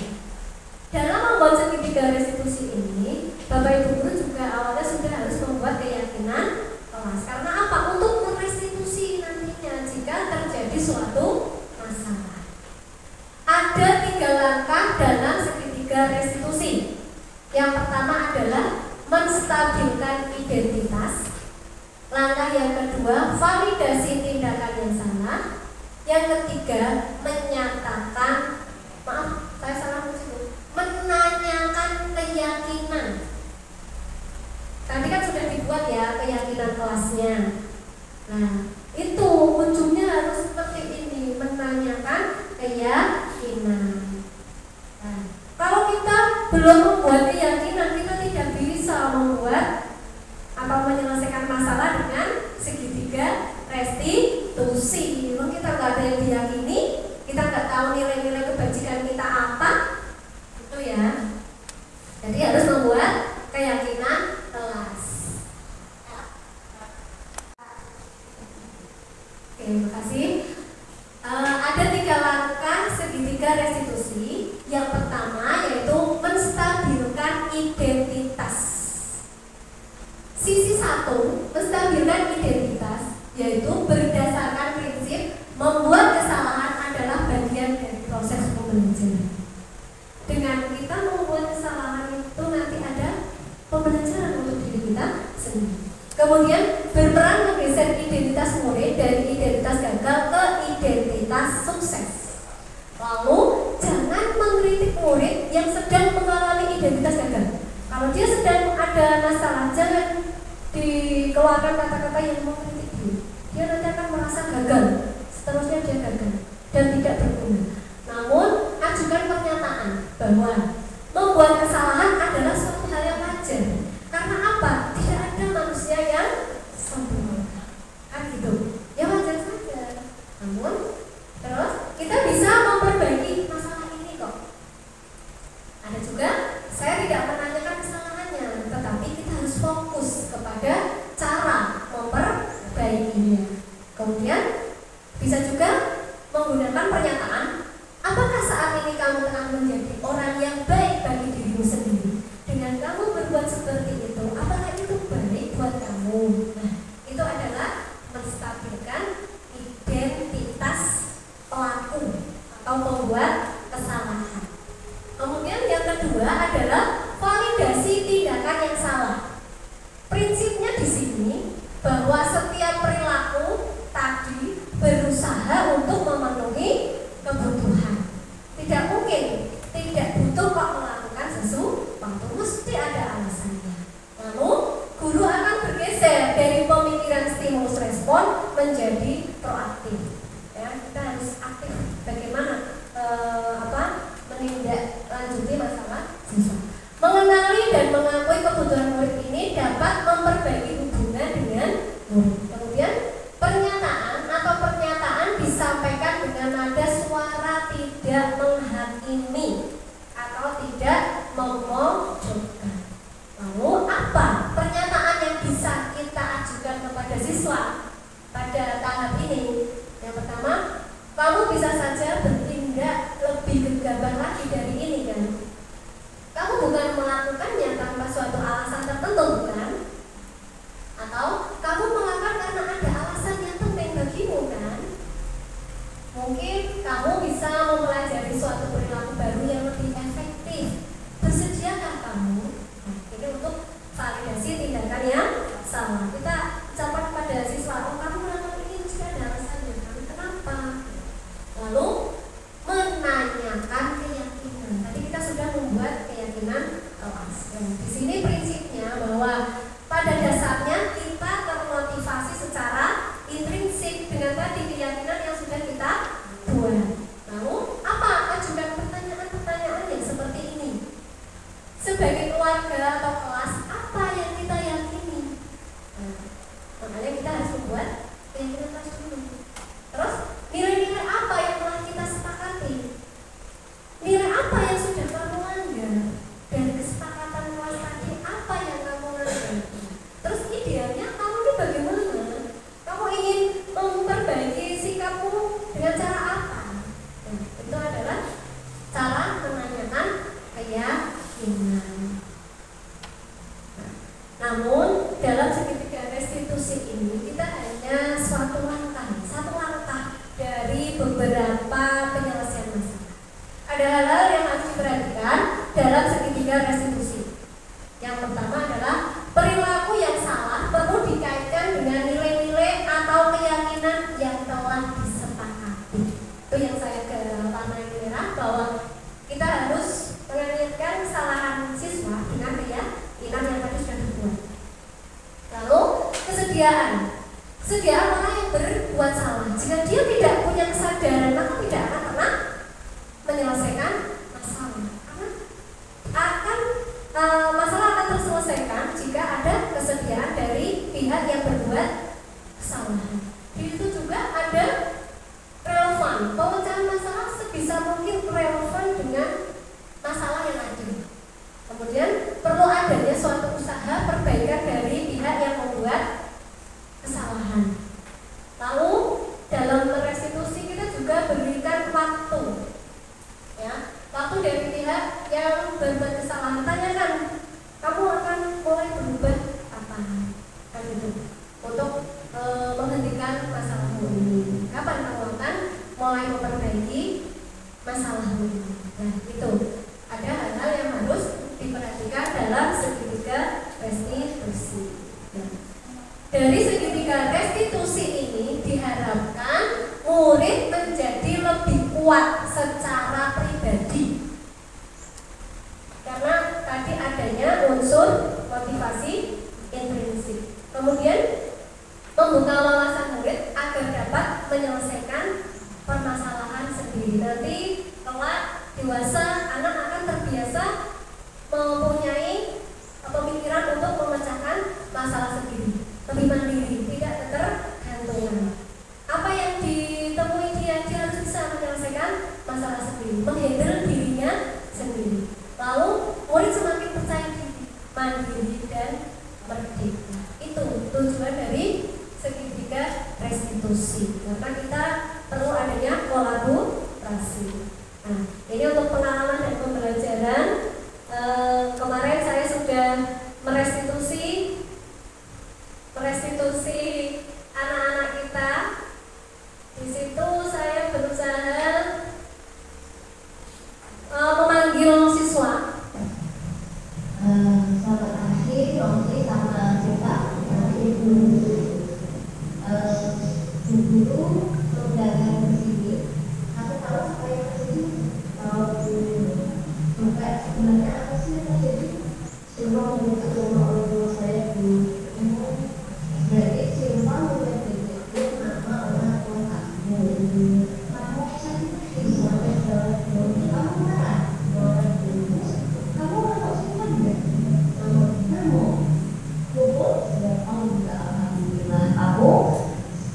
dalam membuat segitiga restitusi ini, Bapak Ibu guru juga awalnya sudah harus membuat keyakinan kelas. Karena apa? Untuk merestitusi nantinya jika terjadi suatu masalah. Ada 3 langkah dalam segitiga restitusi. Yang pertama adalah menstabilkan identitas. Langkah yang kedua, validasi tindakan yang salah. Yang ketiga, menyatakan, menanyakan keyakinan. Tadi kan sudah dibuat ya keyakinan kelasnya. Nah, itu ujungnya harus seperti ini, menanyakan keyakinan. Nah, kalau kita belum membuat keyakinan, kita tidak bisa membuat atau menyelesaikan masalah dengan segitiga restitusi. Kalau kita nggak ada yang diyakini, kita nggak tahu nilai-nilai kebajikan kita apa, itu ya. Jadi harus membuat keyakinan kelas. Oke, terima kasih. Ada 3 langkah segitiga restitusi. Yang pertama yaitu menstabilkan identitas. Sisi 1, menstabilkan identitas, yaitu berdasarkan prinsip membuat kesalahan adalah bagian dari proses pembelajaran. Dengan kita membuat kesalahan itu nanti ada pembelajaran untuk diri kita sendiri. Kemudian berperan menggeser identitas murid dari identitas gagal ke identitas sukses. Lalu jangan mengkritik murid yang sedang mengalami identitas gagal. Kalau dia sedang ada masalah, jangan dikeluarkan kata-kata yang mengkritik dia. Dia nanti akan merasa gagal. Seterusnya dia gagal dan tidak berguna. Namun ajukan pernyataan bahwa membuat kesalahan adalah suatu hal yang wajar. Karena apa? Tidak ada manusia yang sempurna. Kan gitu. Ya wajar saja. Namun terus kita bisa memperbaiki masalah ini kok. Ada juga saya tidak menanyakan kesalahannya, tetapi kita harus fokus kepada cara memperbaikinya. Kemudian bisa juga menggunakan pernyataan, apakah saat ini kamu telah menjadi orang yang baik bagi dirimu sendiri? Dengan kamu berbuat seperti itu, apakah itu baik buat kamu? Nah, itu adalah menstabilkan identitas pelaku atau pembuat kesalahan. Kemudian yang kedua adalah validasi tindakan yang salah. Prinsipnya di sini bahwa setiap perilaku tadi berusaha untuk memenuhi kebutuhan. Tidak mungkin tidak butuh kok melakukan sesuatu, mesti ada alasannya. Lalu guru akan bergeser dari pemikiran stimulus respon menjadi proaktif. Ya, kita harus aktif. Bagaimana beberapa penyelesaian masalah. Ada hal-hal yang harus diperhatikan dalam segitiga restitusi. Yang pertama adalah perilaku yang salah perlu dikaitkan dengan nilai-nilai atau keyakinan yang telah disepakati. Itu yang saya warnai merah, bahwa kita harus mengaitkan kesalahan siswa dengan keyakinan yang tadi sudah dibuat. Lalu kesediaan orang yang berbuat salah. Jika dia tidak punya kesadaran, maka tidak akan pernah menyelesaikan masalah. Masalah akan terselesaikan jika ada kesediaan dari pihak yang berbuat kesalahan. Di situ juga ada relevan, pemecahan masalah sebisa mungkin relevan dengan masalah yang ada. Kemudian perlu adanya suatu usaha perbaikan dari pihak yang membuat kesalahan. Lalu dalam restitusi kita juga berikan waktu, ya, waktu dari pihak yang berbuat kesalahan. Tanyakan, kamu akan mulai berubah apa, kan gitu, untuk menghentikan masalahmu ini. Kapan kamu akan mulai memperbaiki masalahmu ini? Nah, itu ada hal-hal yang harus diperhatikan dalam segitiga restitusi. Dari segitiga restitusi ini diharapkan murid menjadi lebih kuat secara pribadi, karena tadi adanya unsur motivasi intrinsik. Kemudian membuka wawasan murid agar dapat menyelesaikan permasalahan sendiri. Nanti kelak dewasa anak akan terbiasa mempunyai pemikiran untuk memecahkan masalah sendiri, lebih mandiri, tidak ketergantungan. Apa yang ditemui dia harus bisa menyelesaikan masalah sendiri, menghandle dirinya sendiri. Lalu murid semakin percaya diri, mandiri dan merdeka. Itu tujuan dari segitiga restitusi, karena kita perlu adanya kolaborasi. Nah, ini untuk pengalaman dan pembelajaran. Kemarin saya sudah merestitusi anak-anak kita. Di situ saya berusaha memanggil siswa. Selamat pagi, Rosi sama Cita. Ibu guru undangan ke sini. Aku tahu apa yang ke sini. Juga sebenarnya apa sih yang terjadi? Silva membuka rumah orang tua saya di umum. Jadi Silva menyebutnya nama orang tua kamu. Kamu sakit sampai dalam kamu marah. Kamu masuk Silva juga. Kamu pupuk sudah kamu juga alhamdulillah. Kamu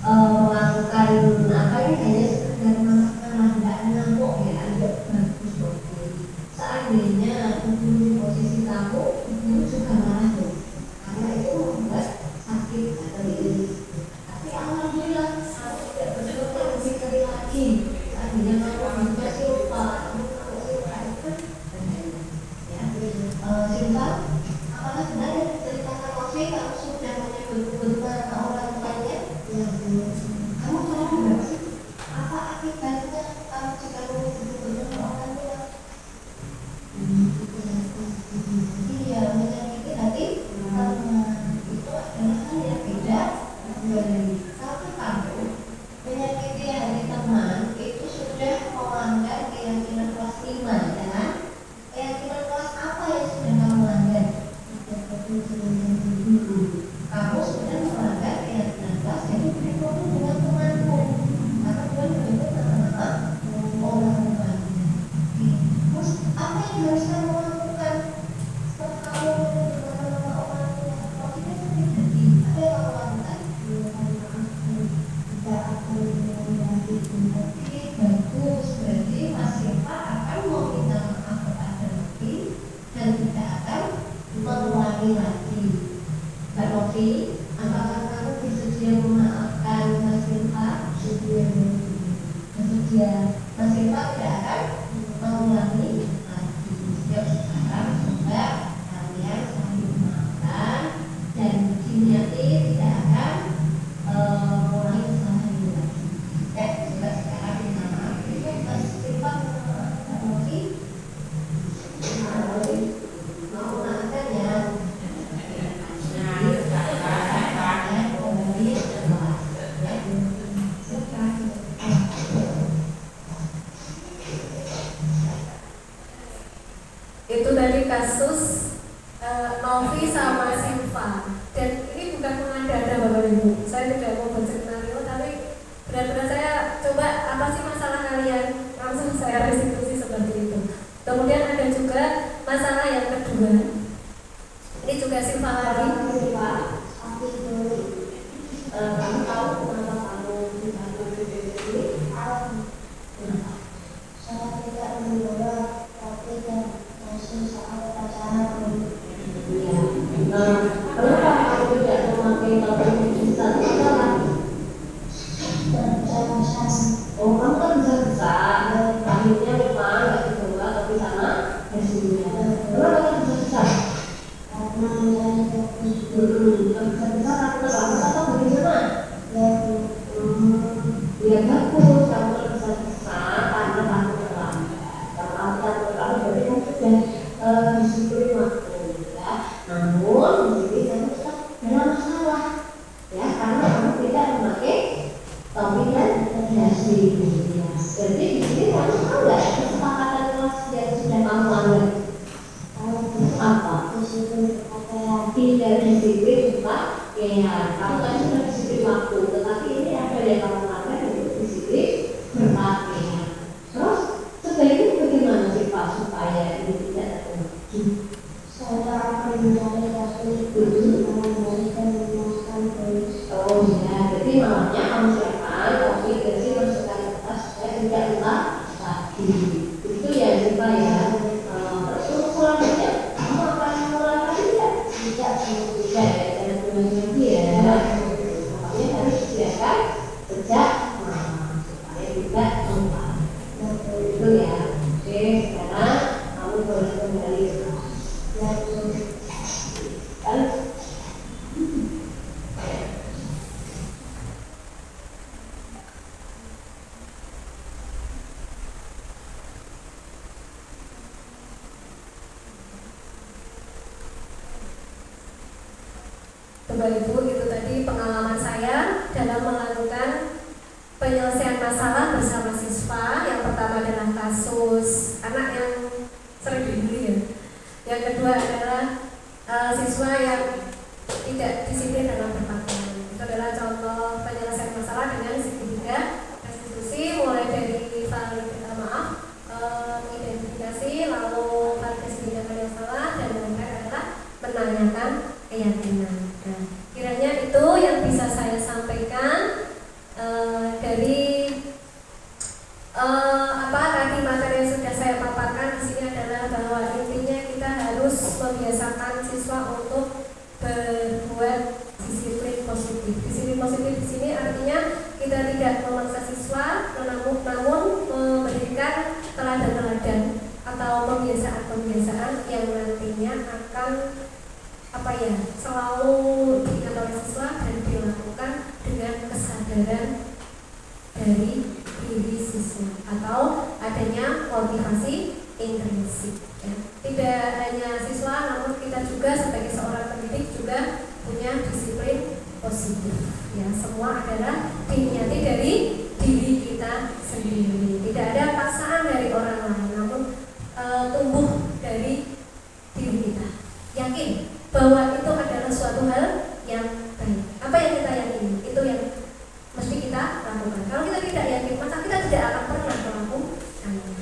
melakukan apa ini hanya sekedar masalah tidak ngamuk ya, ada bagus bagus. Seandainya guru di posisi kamu, guru juga marah tuh, karena itu membuat sakit atau diri. Tapi alhamdulillah kamu tidak bersyukur lebih sekali lagi. Seandainya kamu juga Silva, kamu Silva itu ya. Silva, apakah benar yang diceritakan Rofi kamu sudah menyebut nama orang tuanya? Ya, kamu tahu nggak sih apa akibatnya kamu jika menyebut orang tua? Iya, menyakiti hati teman itu adalah hal yang beda. Tapi kamu menyakiti hati teman itu sudah melanggar keyakinan kelas 5, ya kan? Keyakinan kelas apa yang sudah kamu langgar? Kamu sudah melanggar keyakinan kelas, jadi berikutnya dengan temanmu, karena Tuhan menyebut nama-nama orang tuanya. Terus apa yang harus kamu lakukan setelah kamu menyebut nama-nama orang tua? Kalau tidak terjadi, apa yang kamu lakukan? Tidak akan mengulangi. Oke, bagus. Berarti Mas Silva akan meminta maaf kepada Rofi dan tidak akan mengulangi lagi. Mbak Rofi, apakah kamu bersedia memaafkan Mas Silva? Bersedia. Mas Silva tidak akan mengulangi lagi. Yuk sekarang coba kalian saling memaafkan dan diniati tidak akan mengulangi kesalahan ini lagi. Ya, coba sekarang kita coba apa sih masalah kalian, langsung saya restitusi seperti itu. Kemudian ada juga masalah yang kedua, ini juga Silva lagi. Kamu tahu kenapa kamu dibantu ini? Saya tidak menolak, tapi masih soal pacaran. Iya. Kenapa kamu tidak memakai topeng besar? Oh, kamu kan besar. Akhirnya memang nggak dibawa tapi sana hasilnya. Kenapa kamu besar? Karena saya besar aku terlalu atau bagaimana? Ya bagus, kamu besar karena kamu terlalu. Kalau kamu terlalu berarti kamu sudah disiplin waktu, ya. Namun di sini kamu tetap ada masalah, ya, karena kamu tidak memakai topeng dan dasi. Jadi di sini kamu tahu nggak kesepakatan kelas yang sudah kamu ambil? Apa? Tidak disiplin pakaian. Kamu kan sudah disiplin waktu, tetapi ini ada yang kamu lakukan untuk disiplin berpakaian. Terus sebaiknya bagaimana sih Pak supaya ini tidak terjadi? Saya akan mencari hasil dan memasukkan tulis. Oh ya, jadi namanya kamu siapkan kopi bersih masukkan ke tas supaya tidak lupa lagi. Itu ya Pak ya. Terus selanjutnya kamu akan mulai lagi tidak? Tidak ya, jangan lagi ya. Makanya harus disediakan sejak malam supaya tidak lupa. Itu ya. Oke, sekarang kamu boleh kembali ke kelas. Bapak Ibu, itu tadi pengalaman saya dalam melakukan penyelesaian masalah bersama siswa. Yang pertama adalah kasus anak yang sering dibully ya. Yang kedua adalah siswa yang tidak disiplin dalam berpakaian. Itu adalah contoh penyelesaian masalah dengan segitiga restitusi, mulai dari identifikasi, lalu validasi tindakan yang salah, dan yang terakhir adalah menanyakan keyakinan. Nah, kiranya itu yang bisa saya sampaikan dari tadi materi yang sudah saya paparkan di sini adalah bahwa intinya kita harus membiasakan siswa untuk berbuat disiplin positif. Disiplin positif di sini artinya kita tidak memaksa siswa, namun memberikan teladan-teladan atau pembiasaan-pembiasaan yang nantinya akan selalu diingat oleh siswa dan dilakukan dengan kesadaran dari diri siswa atau adanya motivasi intrinsik ya. Tidak hanya siswa, namun kita juga sebagai seorang pendidik juga punya disiplin positif ya. Semua adalah diniati dari diri kita sendiri. Tidak ada paksaan dari orang lain, namun tumbuh dari diri kita. Yakin bahwa itu adalah suatu hal yang baik. Apa yang kita yakini itu yang mesti kita lakukan. Kalau kita tidak yakin, maka kita tidak akan pernah melakukannya.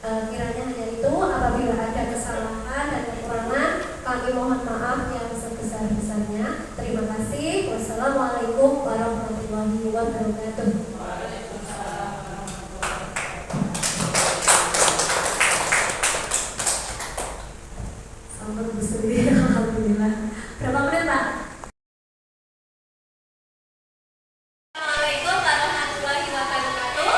Kiranya hanya itu. Apabila ada kesalahan dan kekurangan, kami mohon maaf yang sebesar-besarnya. Terima kasih. Wassalamualaikum warahmatullahi wabarakatuh. Selamat bersedia. Alhamdulillah. Berapa menit Pak? Assalamualaikum warahmatullahi wabarakatuh.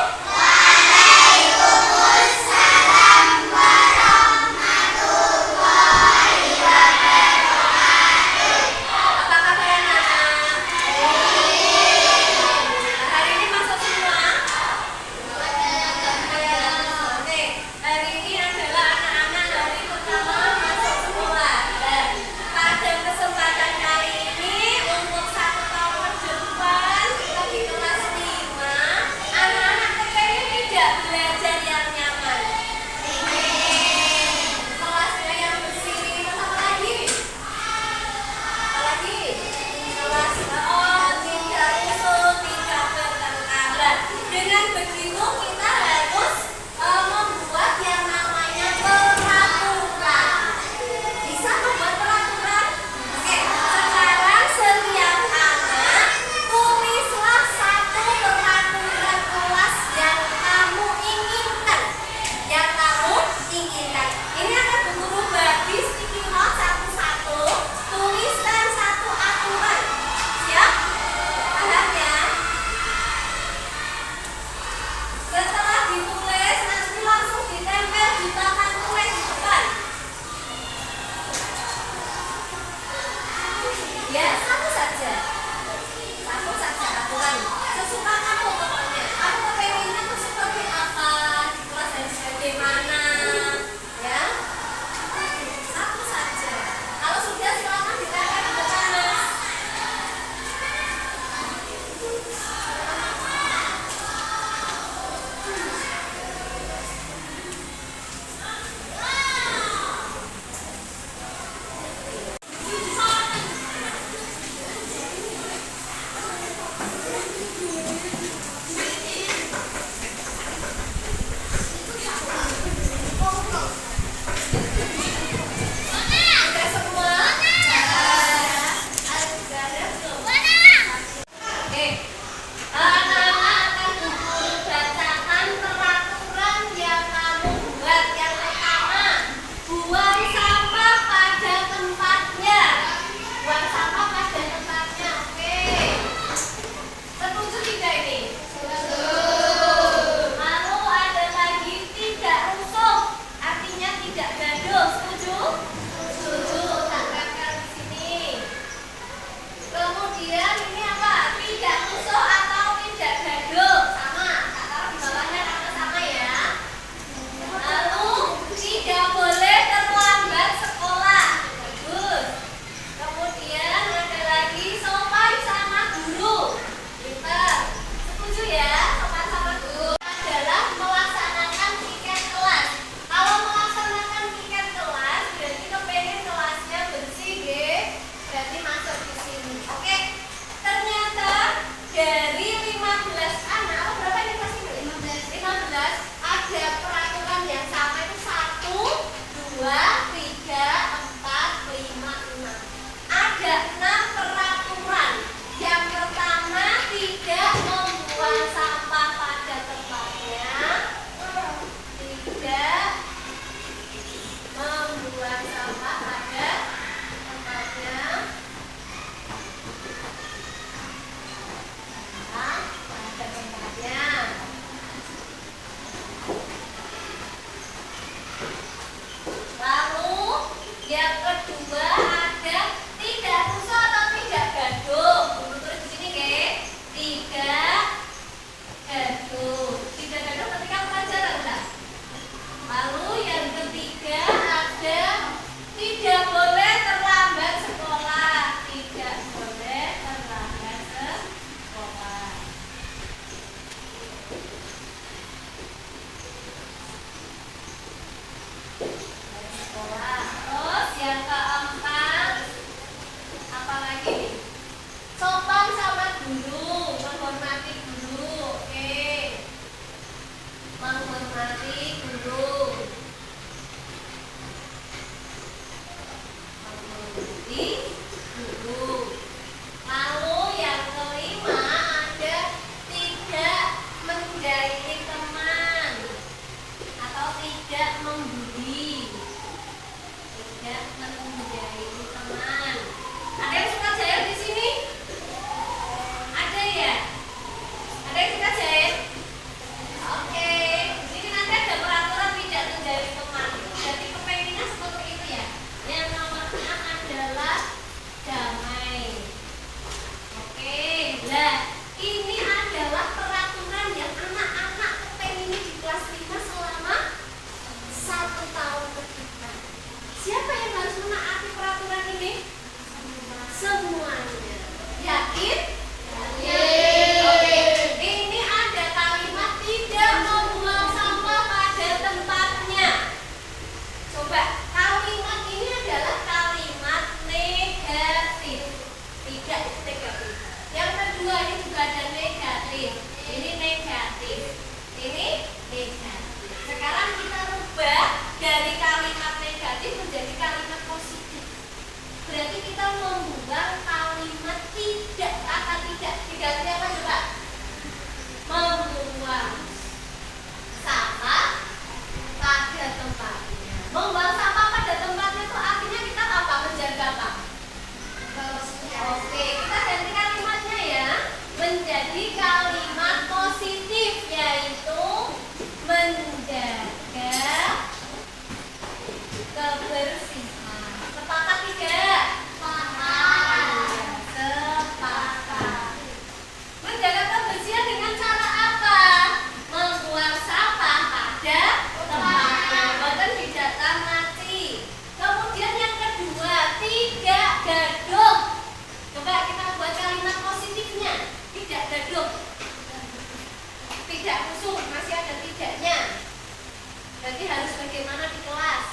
Berarti harus bagaimana di kelas?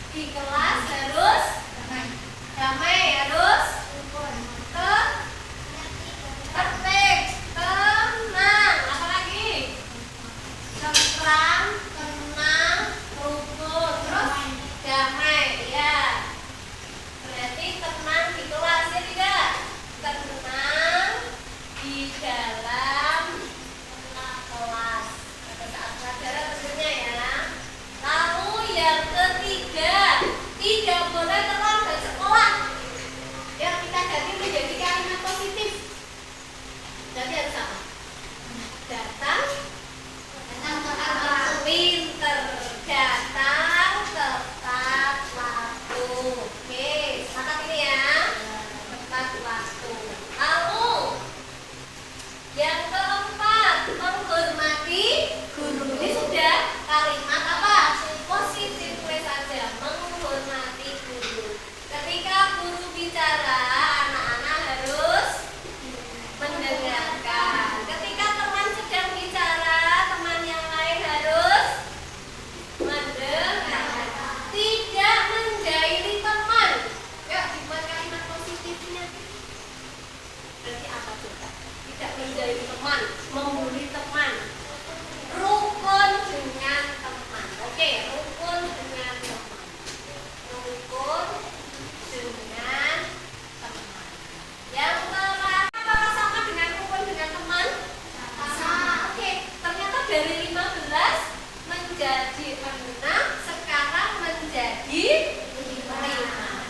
Di kelas harus damai, harus tertib, tenang, apalagi tentram, tenang, rukun, terus damai, ya. Berarti tenang di kelas, ya tidak? Tenang di dalam kelas pada saat pelajaran tentunya ya. Lalu yang ketiga, tidak boleh terlambat sekolah. Yang kita ganti menjadi kalimat positif. Jadi harus apa? Datang pinter, datang tepat waktu. Oke, sepakat ini ya. Tepat waktu. Lalu yang keempat, menghormati guru. Ini sudah kalimat apa? Positif, tulis saja. Menghormati guru. Ketika guru bicara, anak-anak harus mendengarkan. Ketika teman sedang bicara, teman yang lain harus mendengarkan. Tidak menjahili teman. Yuk dibuat kalimat positifnya. Berarti apa coba? Tidak menjahili teman, membuli teman. Rukun dengan teman. Oke, rukun dengan teman. Rukun dengan teman. Yang terakhir, apakah sama dengan rukun dengan teman? Sama. Oke, ternyata dari 15 menjadi 6, sekarang menjadi 5.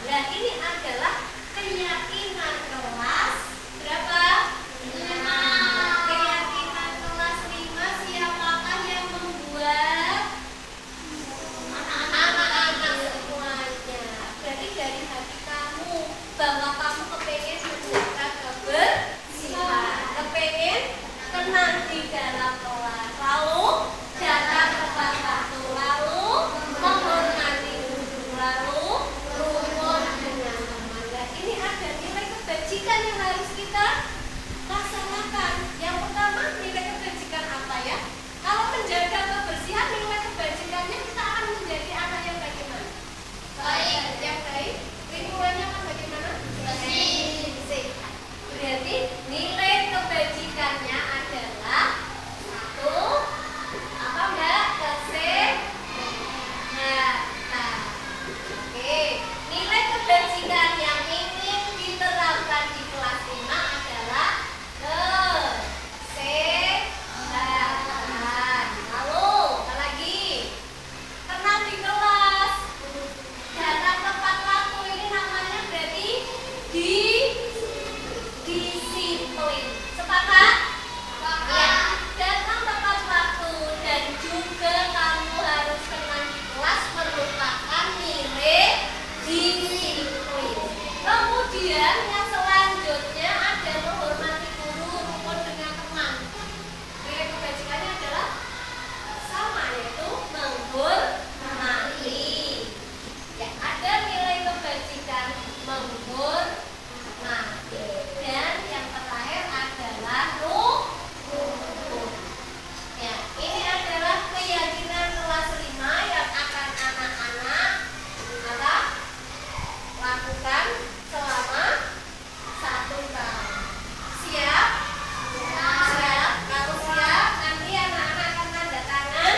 Nah, ini adalah keyakinan kelas berapa? 5. Keyakinan kelas 5, siapakah yang membuat? Anak-anak semuanya. Berarti dari hati kamu bahwa kamu kepengen menjaga kebersihan, kepengen tenang di dalam kelas, lalu datang tepat waktu, lalu menghormati guru, lalu rukun dengan teman. Nah, ini ada nilai kebajikan yang harus kita laksanakan. Yang pertama, nilai kebajikan apa ya? Kalau menjaga kebersihan, nilai kebajikannya kita akan menjadi anak yang bagaimana? Baik. Yang baik. Lingkungannya kan bagaimana? Bersih. Berarti nilai kebajikannya adalah satu, apa Mbak? Kesehatan. Oke. Nilai kebajikan yang ingin diterapkan di kelas 5 adalah kesehatan. Lalu, apa lagi? Tenang di kelas. Datang tepat waktu, ini namanya berarti disiplin. Sepakat? Ya. Datang tepat waktu dan juga kamu harus tenang di kelas merupakan nilai disiplin. Kemudian yang selanjutnya ada menghormati guru, rukun dengan teman. Nilai kebajikannya adalah sama, yaitu menghormati. Ya, ada nilai kebajikan menghormati. Dan yang terakhir adalah rukun. Ya, ini adalah keyakinan kelas 5 yang akan anak-anak apa? Lakukan selama 1 tahun. Siap? Siap. Kalau siap, nanti anak-anak akan tanda tangan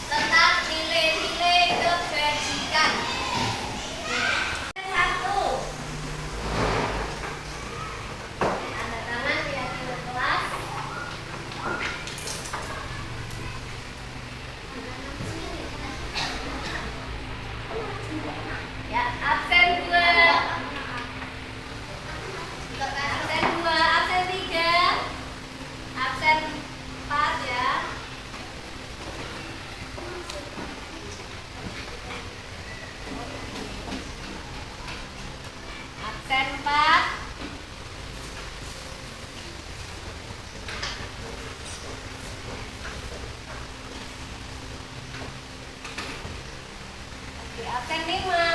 tentang nilai-nilai kebajikan. 1. Tanda tangan keyakinan kelas. Ya, absen 2. Absen 2, absen 3. Absen 4 ya. Absen 4. Oke, absen 5.